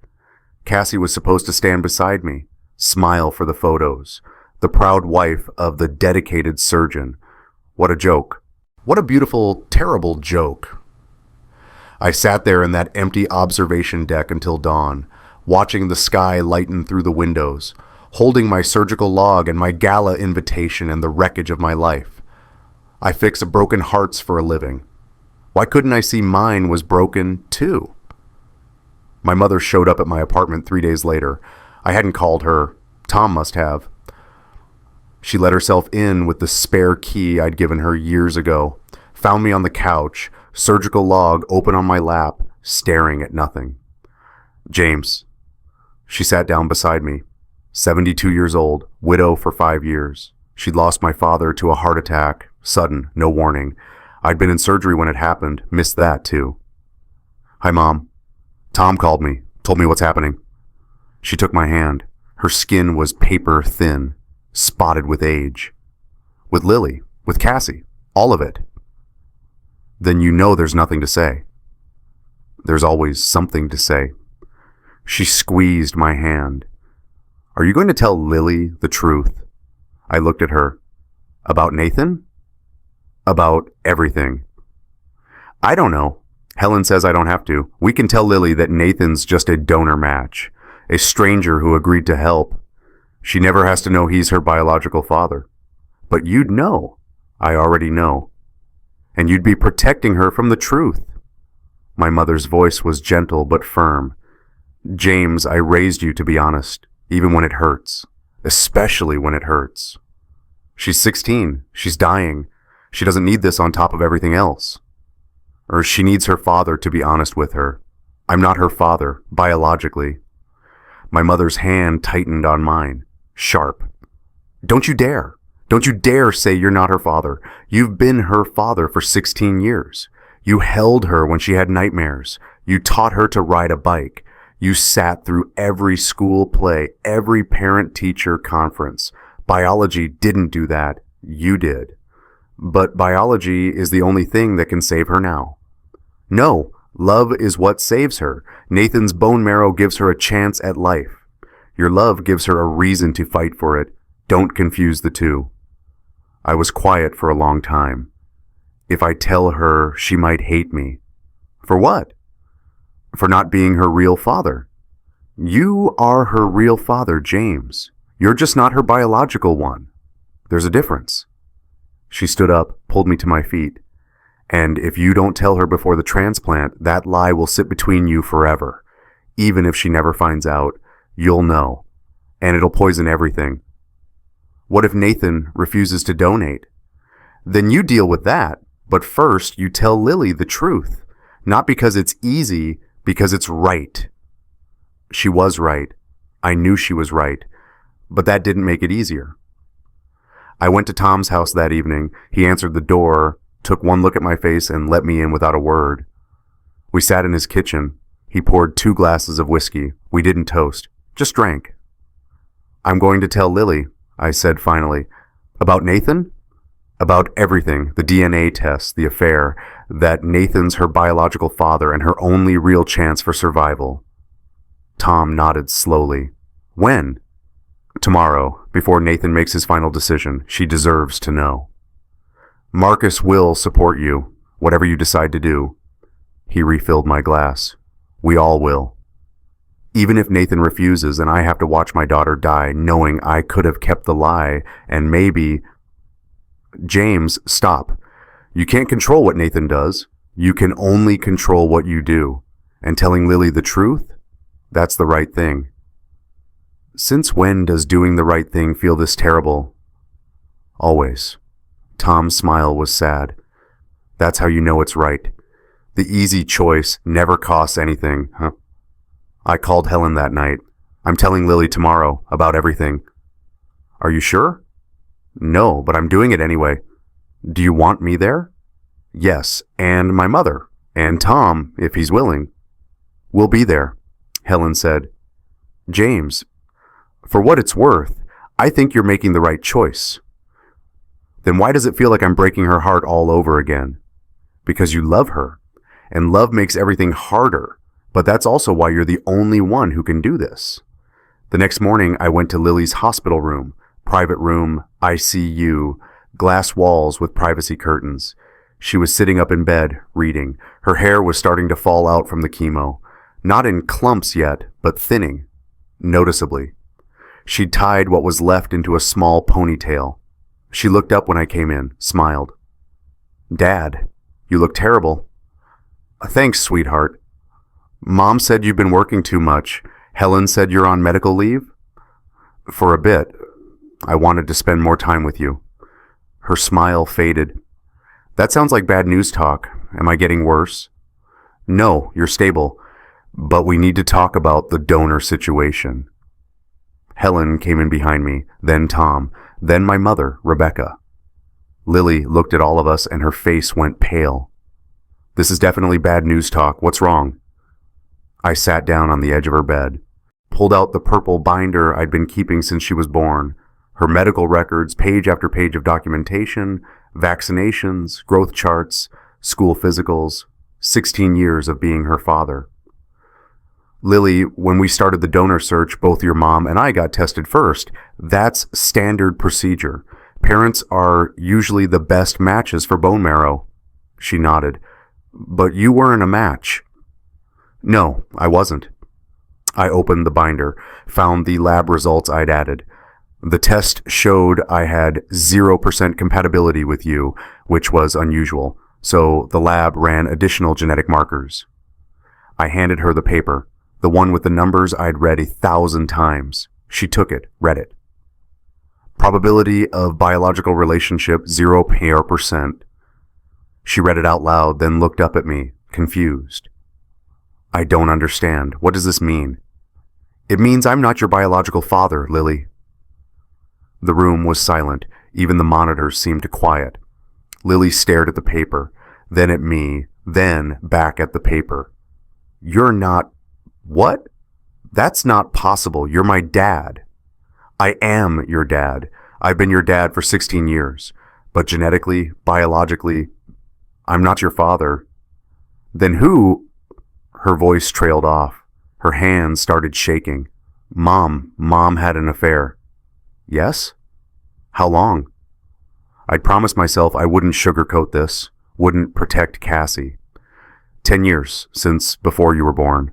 [SPEAKER 1] Cassie was supposed to stand beside me, smile for the photos, the proud wife of the dedicated surgeon. What a joke. What a beautiful, terrible joke. I sat there in that empty observation deck until dawn, watching the sky lighten through the windows, holding my surgical log and my gala invitation and the wreckage of my life. I fix broken hearts for a living. Why couldn't I see mine was broken too? My mother showed up at my apartment 3 days later. I hadn't called her. Tom must have. She let herself in with the spare key I'd given her years ago, found me on the couch, surgical log open on my lap, staring at nothing. "James." She sat down beside me. 72 years old, widow for 5 years. She'd lost my father to a heart attack, sudden, no warning. I'd been in surgery when it happened, missed that too. "Hi, Mom. Tom called me, told me what's happening." She took my hand. Her skin was paper thin, spotted with age. "With Lily, with Cassie, all of it." "Then you know there's nothing to say." "There's always something to say." She squeezed my hand. "Are you going to tell Lily the truth?" I looked at her. "About Nathan?" "About everything." "I don't know. Helen says I don't have to. We can tell Lily that Nathan's just a donor match, a stranger who agreed to help. She never has to know he's her biological father. But you'd know." "I already know." "And you'd be protecting her from the truth." My mother's voice was gentle but firm. "James, I raised you to be honest, even when it hurts. Especially when it hurts. She's 16. She's dying. She doesn't need this on top of everything else. Or she needs her father to be honest with her. I'm not her father, biologically." My mother's hand tightened on mine, sharp. "Don't you dare. Don't you dare say you're not her father. You've been her father for 16 years. You held her when she had nightmares. You taught her to ride a bike. You sat through every school play, every parent-teacher conference. Biology didn't do that. You did. But biology is the only thing that can save her now. No, love is what saves her. Nathan's bone marrow gives her a chance at life. Your love gives her a reason to fight for it. Don't confuse the two." I was quiet for a long time. If I tell her, she might hate me. For what? For not being her real father. You are her real father, James. You're just not her biological one. There's a difference. She stood up, pulled me to my feet. "And if you don't tell her before the transplant, that lie will sit between you forever. Even if she never finds out, you'll know. And it'll poison everything. What if Nathan refuses to donate? Then you deal with that, but first you tell Lily the truth. Not because it's easy, because it's right. She was right. I knew she was right. But that didn't make it easier. I went to Tom's house that evening. He answered the door, took one look at my face, and let me in without a word. We sat in his kitchen. He poured 2 glasses of whiskey. We didn't toast, just drank. "I'm going to tell Lily," I said finally. "About Nathan?" "About everything, the DNA test, the affair, that Nathan's her biological father and her only real chance for survival." Tom nodded slowly. "When?" "Tomorrow, before Nathan makes his final decision. She deserves to know." "Marcus will support you, whatever you decide to do." He refilled my glass. "We all will. Even if Nathan refuses and I have to watch my daughter die, knowing I could have kept the lie and maybe..." "James, stop. You can't control what Nathan does. You can only control what you do. And telling Lily the truth? That's the right thing." "Since when does doing the right thing feel this terrible?" "Always." Tom's smile was sad. "That's how you know it's right. The easy choice never costs anything, huh?" I called Helen that night. "I'm telling Lily tomorrow about everything." "Are you sure?" "No, but I'm doing it anyway." "Do you want me there?" "Yes, and my mother, and Tom, if he's willing." "We'll be there," Helen said. "James, for what it's worth, I think you're making the right choice." "Then why does it feel like I'm breaking her heart all over again?" "Because you love her, and love makes everything harder, but that's also why you're the only one who can do this." The next morning, I went to Lily's hospital room, private room, ICU, glass walls with privacy curtains. She was sitting up in bed, reading. Her hair was starting to fall out from the chemo. Not in clumps yet, but thinning, noticeably. She'd tied what was left into a small ponytail. She looked up when I came in, smiled. "Dad, you look terrible." "Thanks, sweetheart." "Mom said you've been working too much. Helen said you're on medical leave?" "For a bit. I wanted to spend more time with you." Her smile faded. "That sounds like bad news talk. Am I getting worse?" "No, you're stable. But we need to talk about the donor situation." Helen came in behind me, then Tom, then my mother, Rebecca. Lily looked at all of us and her face went pale. "This is definitely bad news talk. What's wrong?" I sat down on the edge of her bed, pulled out the purple binder I'd been keeping since she was born, her medical records, page after page of documentation, vaccinations, growth charts, school physicals, 16 years of being her father. "Lily, when we started the donor search, both your mom and I got tested first. That's standard procedure. Parents are usually the best matches for bone marrow." She nodded. "But you weren't a match." "No, I wasn't." I opened the binder, found the lab results I'd added. The test showed I had 0% compatibility with you, which was unusual, so the lab ran additional genetic markers. I handed her the paper, the one with the numbers I'd read 1,000 times. She took it, read it. "Probability of biological relationship 0%. She read it out loud, then looked up at me, confused. "I don't understand. What does this mean?" "It means I'm not your biological father, Lily." The room was silent. Even the monitors seemed to quiet. Lily stared at the paper, then at me, then back at the paper. "You're not... What? That's not possible. You're my dad." "I am your dad. I've been your dad for 16 years. But genetically, biologically, I'm not your father." "Then who..." Her voice trailed off. Her hands started shaking. Mom had an affair." "Yes? How long?" I'd promised myself I wouldn't sugarcoat this, wouldn't protect Cassie. 10 years, since before you were born."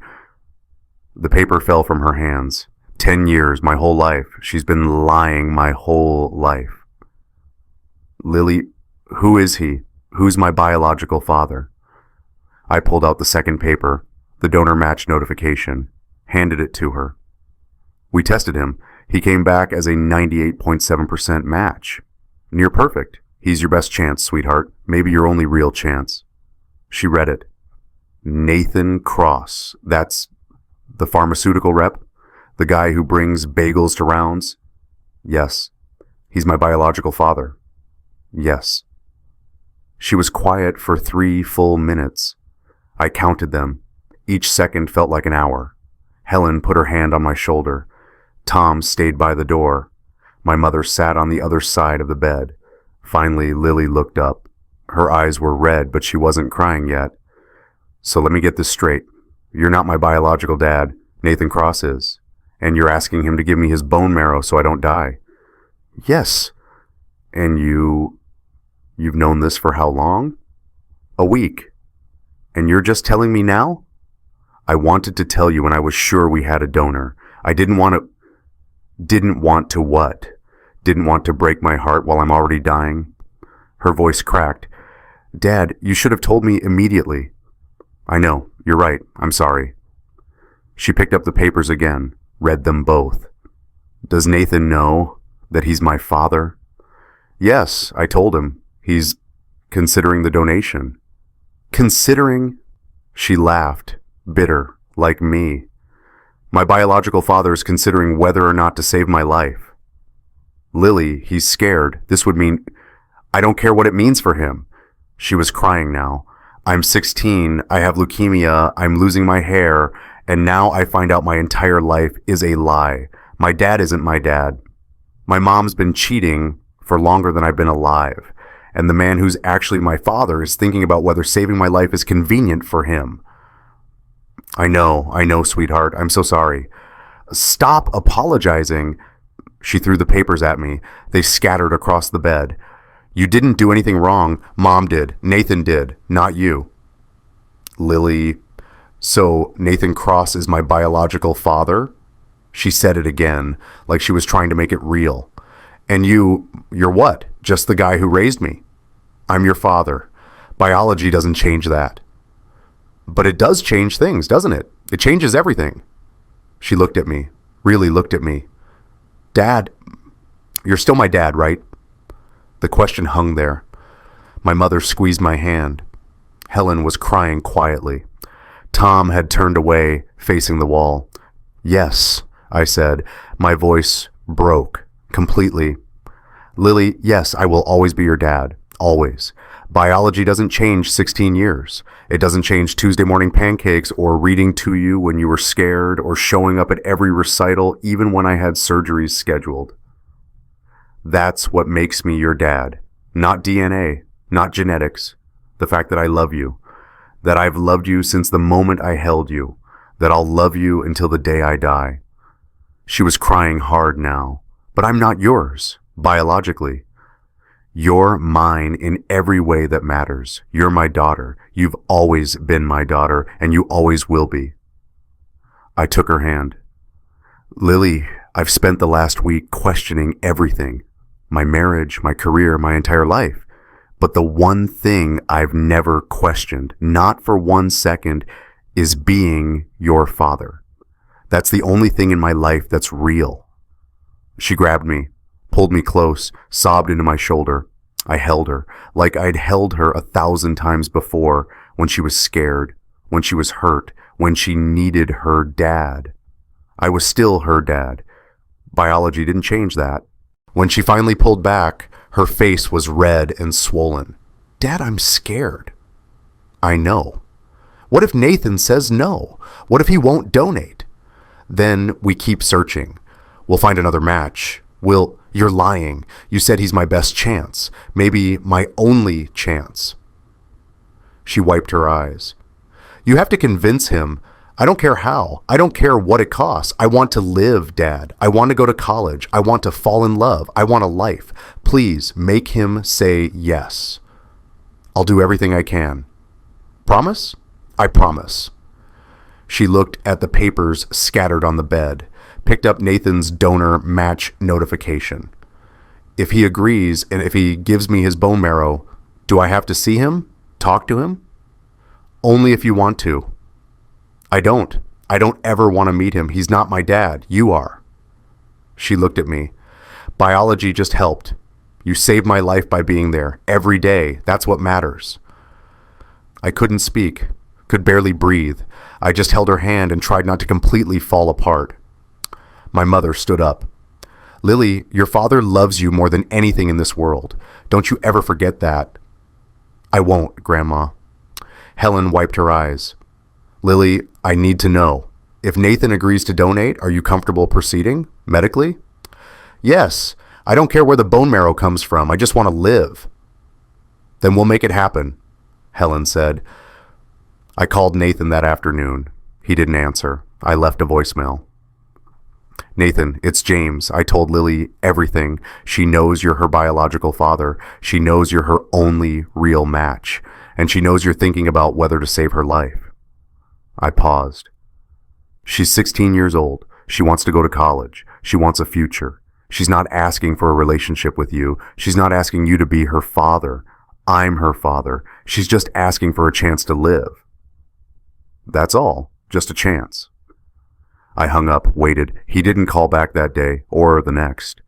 [SPEAKER 1] The paper fell from her hands. 10 years, my whole life. She's been lying my whole life. "Lily, who is he? Who's my biological father?" I pulled out the second paper, the donor match notification, handed it to her. "We tested him. He came back as a 98.7% match. Near perfect. He's your best chance, sweetheart. Maybe your only real chance." She read it. Nathan Cross. That's the pharmaceutical rep? The guy who brings bagels to rounds? Yes. He's my biological father. Yes. She was quiet for 3 full minutes. I counted them. Each second felt like an hour. Helen put her hand on my shoulder. Tom stayed by the door. My mother sat on the other side of the bed. Finally, Lily looked up. Her eyes were red, but she wasn't crying yet. So let me get this straight. You're not my biological dad. Nathan Cross is. And you're asking him to give me his bone marrow so I don't die. Yes. And you've known this for how long? A week. And you're just telling me now? I wanted to tell you when I was sure we had a donor. I didn't want to what? Didn't want to break my heart while I'm already dying? Her voice cracked. Dad, you should have told me immediately. I know, you're right, I'm sorry. She picked up the papers again, read them both. Does Nathan know that he's my father? Yes, I told him. He's considering the donation. Considering? She laughed, bitter, like me. My biological father is considering whether or not to save my life. Lily, he's scared. This would mean... I don't care what it means for him. She was crying now. I'm 16, I have leukemia, I'm losing my hair, and now I find out my entire life is a lie. My dad isn't my dad. My mom's been cheating for longer than I've been alive, and the man who's actually my father is thinking about whether saving my life is convenient for him. I know, sweetheart. I'm so sorry. Stop apologizing. She threw the papers at me. They scattered across the bed. You didn't do anything wrong. Mom did. Nathan did. Not you. Lily, so Nathan Cross is my biological father? She said it again, like she was trying to make it real. And you're what? Just the guy who raised me? I'm your father. Biology doesn't change that. But it does change things, doesn't it? It changes everything. She looked at me, really looked at me. Dad, you're still my dad, right? The question hung there. My mother squeezed my hand. Helen was crying quietly. Tom had turned away, facing the wall. Yes, I said. My voice broke completely. Lily, yes, I will always be your dad. Always. Biology doesn't change 16 years. It doesn't change Tuesday morning pancakes or reading to you when you were scared or showing up at every recital even when I had surgeries scheduled. That's what makes me your dad. Not DNA, not genetics. The fact that I love you. That I've loved you since the moment I held you. That I'll love you until the day I die. She was crying hard now. But I'm not yours, biologically. You're mine in every way that matters. You're my daughter. You've always been my daughter, and you always will be. I took her hand. Lily, I've spent the last week questioning everything. My marriage, my career, my entire life. But the one thing I've never questioned, not for 1 second, is being your father. That's the only thing in my life that's real. She grabbed me, pulled me close, sobbed into my shoulder. I held her, like I'd held her 1,000 times before, when she was scared, when she was hurt, when she needed her dad. I was still her dad. Biology didn't change that. When she finally pulled back, her face was red and swollen. Dad, I'm scared. I know. What if Nathan says no? What if he won't donate? Then we keep searching. We'll find another match. You're lying. You said he's my best chance. Maybe my only chance. She wiped her eyes. You have to convince him. I don't care how. I don't care what it costs. I want to live, Dad. I want to go to college. I want to fall in love. I want a life. Please make him say yes. I'll do everything I can. Promise? I promise. She looked at the papers scattered on the bed, picked up Nathan's donor match notification. If he agrees and if he gives me his bone marrow, do I have to see him? Talk to him? Only if you want to. I don't ever want to meet him. He's not my dad. You are. She looked at me. Biology just helped. You saved my life by being there every day. That's what matters. I couldn't speak. Could barely breathe. I just held her hand and tried not to completely fall apart. My mother stood up. Lily, your father loves you more than anything in this world. Don't you ever forget that. I won't, Grandma. Helen wiped her eyes. Lily, I need to know. If Nathan agrees to donate, are you comfortable proceeding? Medically? Yes. I don't care where the bone marrow comes from. I just want to live. Then we'll make it happen, Helen said. I called Nathan that afternoon. He didn't answer. I left a voicemail. Nathan, it's James. I told Lily everything. She knows you're her biological father. She knows you're her only real match. And she knows you're thinking about whether to save her life. I paused. She's 16 years old. She wants to go to college. She wants a future. She's not asking for a relationship with you. She's not asking you to be her father. I'm her father. She's just asking for a chance to live. That's all. Just a chance. I hung up, waited. He didn't call back that day, or the next.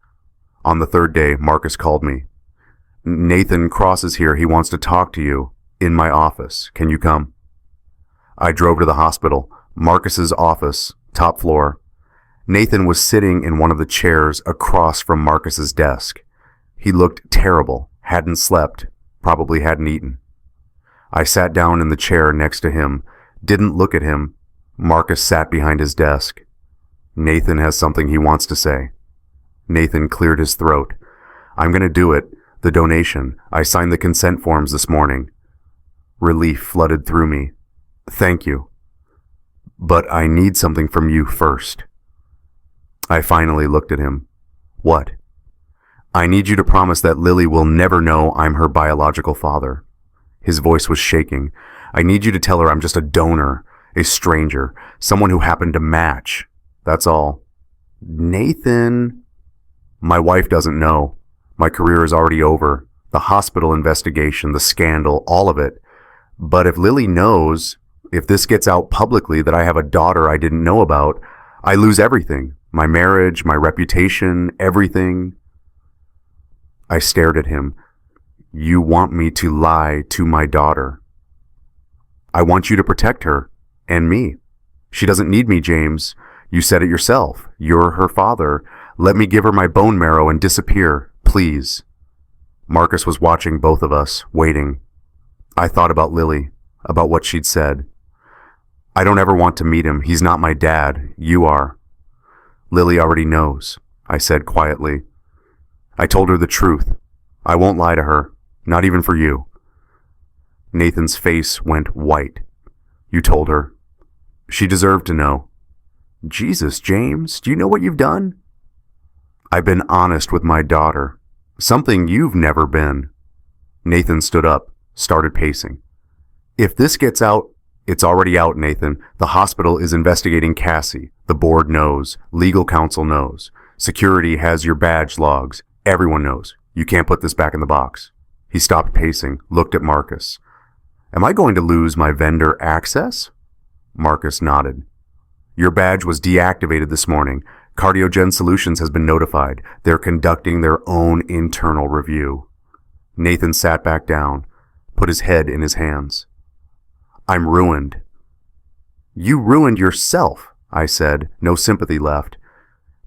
[SPEAKER 1] On the third day, Marcus called me. Nathan Cross is here. He wants to talk to you. In my office. Can you come? I drove to the hospital. Marcus's office, top floor. Nathan was sitting in one of the chairs across from Marcus's desk. He looked terrible, hadn't slept, probably hadn't eaten. I sat down in the chair next to him, didn't look at him. Marcus sat behind his desk. Nathan has something he wants to say. Nathan cleared his throat. I'm going to do it. The donation. I signed the consent forms this morning. Relief flooded through me. Thank you. But I need something from you first. I finally looked at him. What? I need you to promise that Lily will never know I'm her biological father. His voice was shaking. I need you to tell her I'm just a donor, a stranger, someone who happened to match. That's all. Nathan. My wife doesn't know. My career is already over. The hospital investigation, the scandal, all of it. But if Lily knows, if this gets out publicly that I have a daughter I didn't know about, I lose everything. My marriage, my reputation, everything. I stared at him. You want me to lie to my daughter. I want you to protect her and me. She doesn't need me, James. You said it yourself. You're her father. Let me give her my bone marrow and disappear, please. Marcus was watching both of us, waiting. I thought about Lily, about what she'd said. I don't ever want to meet him. He's not my dad. You are. Lily already knows, I said quietly. I told her the truth. I won't lie to her, not even for you. Nathan's face went white. You told her. She deserved to know. Jesus, James, do you know what you've done? I've been honest with my daughter. Something you've never been. Nathan stood up, started pacing. If this gets out, it's already out, Nathan. The hospital is investigating Cassie. The board knows. Legal counsel knows. Security has your badge logs. Everyone knows. You can't put this back in the box. He stopped pacing, looked at Marcus. Am I going to lose my vendor access? Marcus nodded. Your badge was deactivated this morning. Cardiogen Solutions has been notified. They're conducting their own internal review. Nathan sat back down, put his head in his hands. I'm ruined. You ruined yourself, I said, no sympathy left.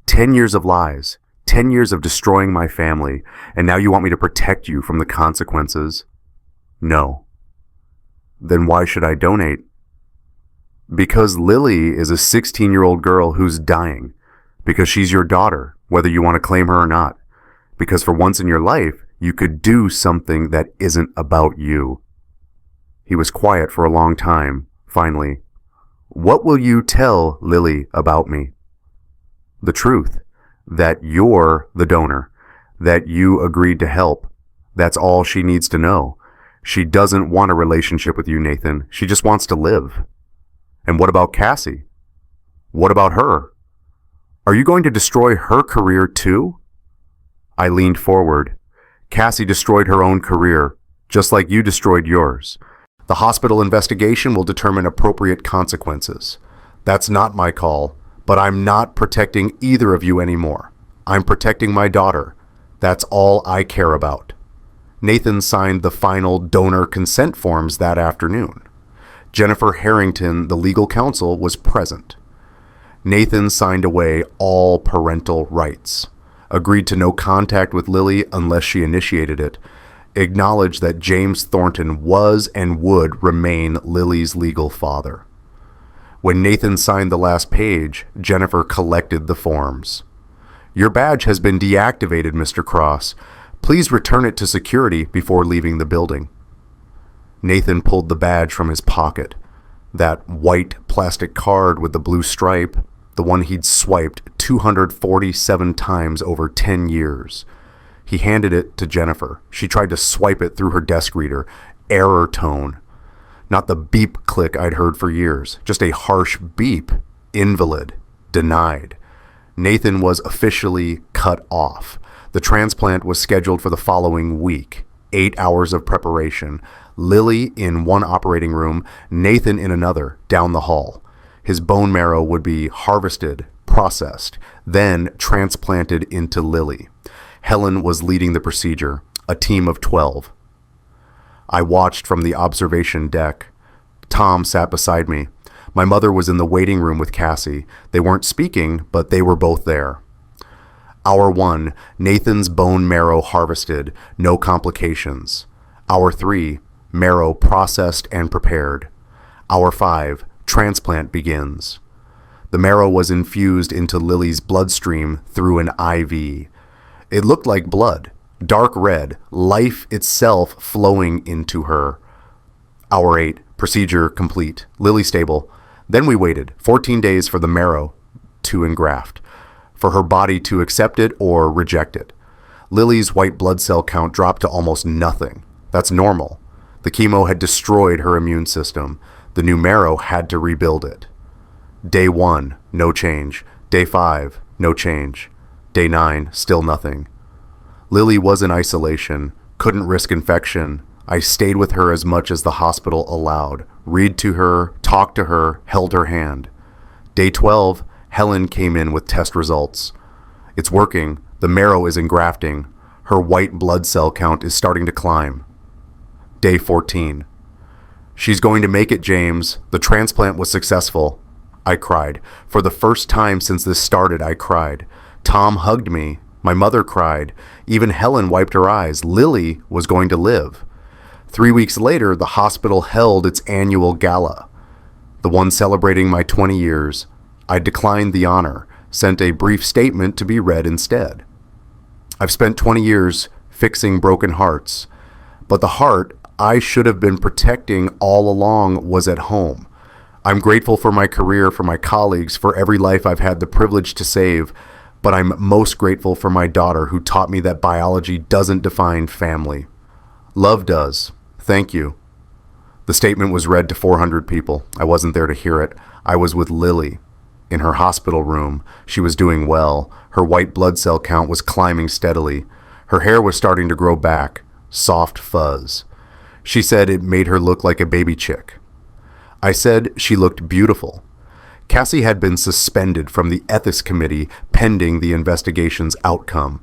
[SPEAKER 1] 10 years of lies, 10 years of destroying my family, and now you want me to protect you from the consequences? No. Then why should I donate? Because Lily is a 16-year-old girl who's dying. Because she's your daughter, whether you want to claim her or not. Because for once in your life, you could do something that isn't about you. He was quiet for a long time. Finally, what will you tell Lily about me? The truth. That you're the donor. That you agreed to help. That's all she needs to know. She doesn't want a relationship with you, Nathan. She just wants to live. And what about Cassie? What about her? Are you going to destroy her career too? I leaned forward. Cassie destroyed her own career, just like you destroyed yours. The hospital investigation will determine appropriate consequences. That's not my call, but I'm not protecting either of you anymore. I'm protecting my daughter. That's all I care about. Nathan signed the final donor consent forms that afternoon. Jennifer Harrington, the legal counsel, was present. Nathan signed away all parental rights, agreed to no contact with Lily unless she initiated it, acknowledged that James Thornton was and would remain Lily's legal father. When Nathan signed the last page, Jennifer collected the forms. "Your badge has been deactivated, Mr. Cross. Please return it to security before leaving the building." Nathan pulled the badge from his pocket. That white plastic card with the blue stripe, the one he'd swiped 247 times over 10 years. He handed it to Jennifer. She tried to swipe it through her desk reader. Error tone. Not the beep click I'd heard for years. Just a harsh beep. Invalid. Denied. Nathan was officially cut off. The transplant was scheduled for the following week. 8 hours of preparation. Lily in one operating room, Nathan in another, down the hall. His bone marrow would be harvested, processed, then transplanted into Lily. Helen was leading the procedure, a team of 12. I watched from the observation deck. Tom sat beside me. My mother was in the waiting room with Cassie. They weren't speaking, but they were both there. Hour 1, Nathan's bone marrow harvested, no complications. Hour 3, marrow processed and prepared. Hour 5, transplant begins. The marrow was infused into Lily's bloodstream through an IV. It looked like blood, dark red, life itself flowing into her. Hour 8, procedure complete. Lily stable. Then we waited 14 days for the marrow to engraft, for her body to accept it or reject it. Lily's white blood cell count dropped to almost nothing. That's normal. The chemo had destroyed her immune system. The new marrow had to rebuild it. Day 1, no change. Day 5, no change. Day 9, still nothing. Lily was in isolation, couldn't risk infection. I stayed with her as much as the hospital allowed, read to her, talked to her, held her hand. Day 12, Helen came in with test results. It's working. The marrow is engrafting. Her white blood cell count is starting to climb. Day 14. "She's going to make it, James. The transplant was successful." I cried. For the first time since this started, I cried. Tom hugged me. My mother cried. Even Helen wiped her eyes. Lily was going to live. 3 weeks later, the hospital held its annual gala, the one celebrating my 20 years. I declined the honor, sent a brief statement to be read instead. I've spent 20 years fixing broken hearts, but the heart I should have been protecting all along was at home. I'm grateful for my career, for my colleagues, for every life I've had the privilege to save, but I'm most grateful for my daughter who taught me that biology doesn't define family. Love does. Thank you. The statement was read to 400 people. I wasn't there to hear it. I was with Lily. In her hospital room, she was doing well. Her white blood cell count was climbing steadily. Her hair was starting to grow back, soft fuzz. She said it made her look like a baby chick. I said she looked beautiful. Cassie had been suspended from the ethics committee pending the investigation's outcome.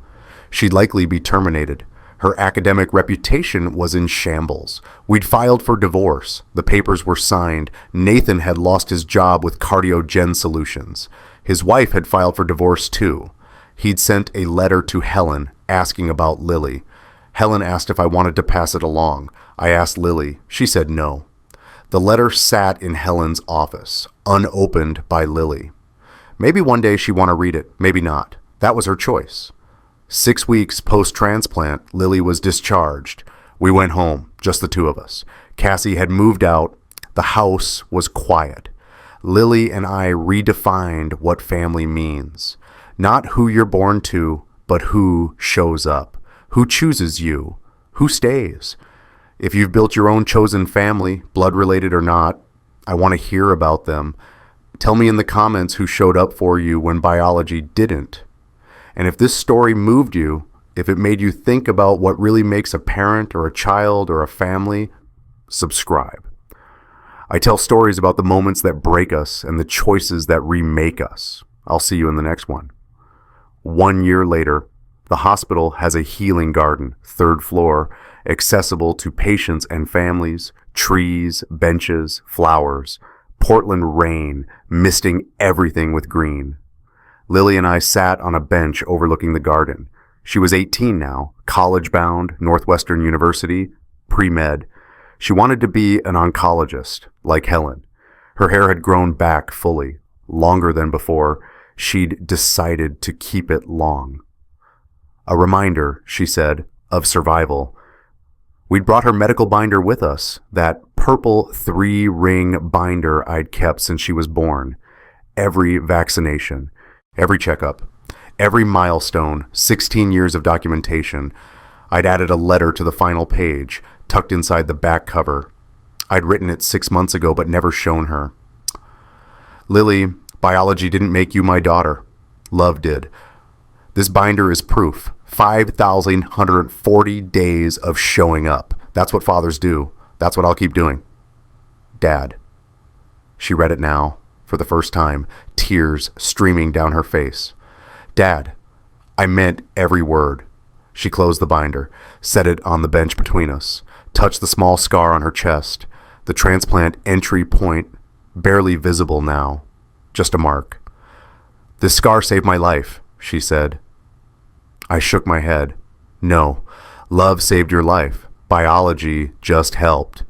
[SPEAKER 1] She'd likely be terminated. Her academic reputation was in shambles. We'd filed for divorce. The papers were signed. Nathan had lost his job with Cardiogen Solutions. His wife had filed for divorce too. He'd sent a letter to Helen asking about Lily. Helen asked if I wanted to pass it along. I asked Lily. She said no. The letter sat in Helen's office, unopened by Lily. Maybe one day she'd want to read it, maybe not. That was her choice. 6 weeks post-transplant, Lily was discharged. We went home, just the two of us. Cassie had moved out. The house was quiet. Lily and I redefined what family means. Not who you're born to, but who shows up. Who chooses you? Who stays? If you've built your own chosen family, blood-related or not, I want to hear about them. Tell me in the comments who showed up for you when biology didn't. And if this story moved you, if it made you think about what really makes a parent or a child or a family, subscribe. I tell stories about the moments that break us and the choices that remake us. I'll see you in the next one. 1 year later, the hospital has a healing garden, 3rd floor, accessible to patients and families, Trees, benches, flowers. Portland rain, misting everything with green. Lily and I sat on a bench overlooking the garden. She was 18 now, college-bound, Northwestern University, pre-med. She wanted to be an oncologist, like Helen. Her hair had grown back fully, longer than before. She'd decided to keep it long. A reminder, she said, of survival. We'd brought her medical binder with us, that purple 3-ring binder I'd kept since she was born. Every vaccination, every checkup, every milestone, 16 years of documentation. I'd added a letter to the final page, tucked inside the back cover. I'd written it 6 months ago, but never shown her. Lily, biology didn't make you my daughter. Love did. This binder is proof. 5,140 days of showing up. That's what fathers do. That's what I'll keep doing. Dad. She read it now, for the first time, tears streaming down her face. Dad, I meant every word. She closed the binder, set it on the bench between us, touched the small scar on her chest, the transplant entry point barely visible now, just a mark. This scar saved my life, she said. I shook my head. No, love saved your life. Biology just helped.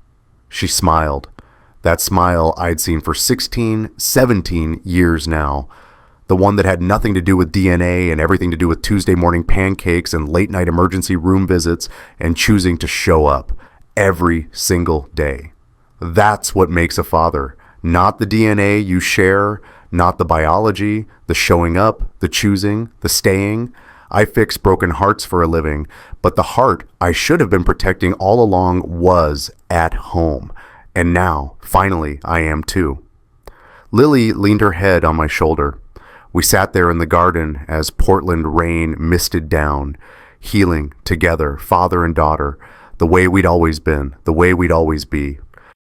[SPEAKER 1] She smiled. That smile I'd seen for 16, 17 years now. The one that had nothing to do with DNA and everything to do with Tuesday morning pancakes and late night emergency room visits and choosing to show up every single day. That's what makes a father. Not the DNA you share, not the biology, the showing up, the choosing, the staying. I fix broken hearts for a living, but the heart I should have been protecting all along was at home. And now, finally, I am too. Lily leaned her head on my shoulder. We sat there in the garden as Portland rain misted down, healing together, father and daughter, the way we'd always been, the way we'd always be.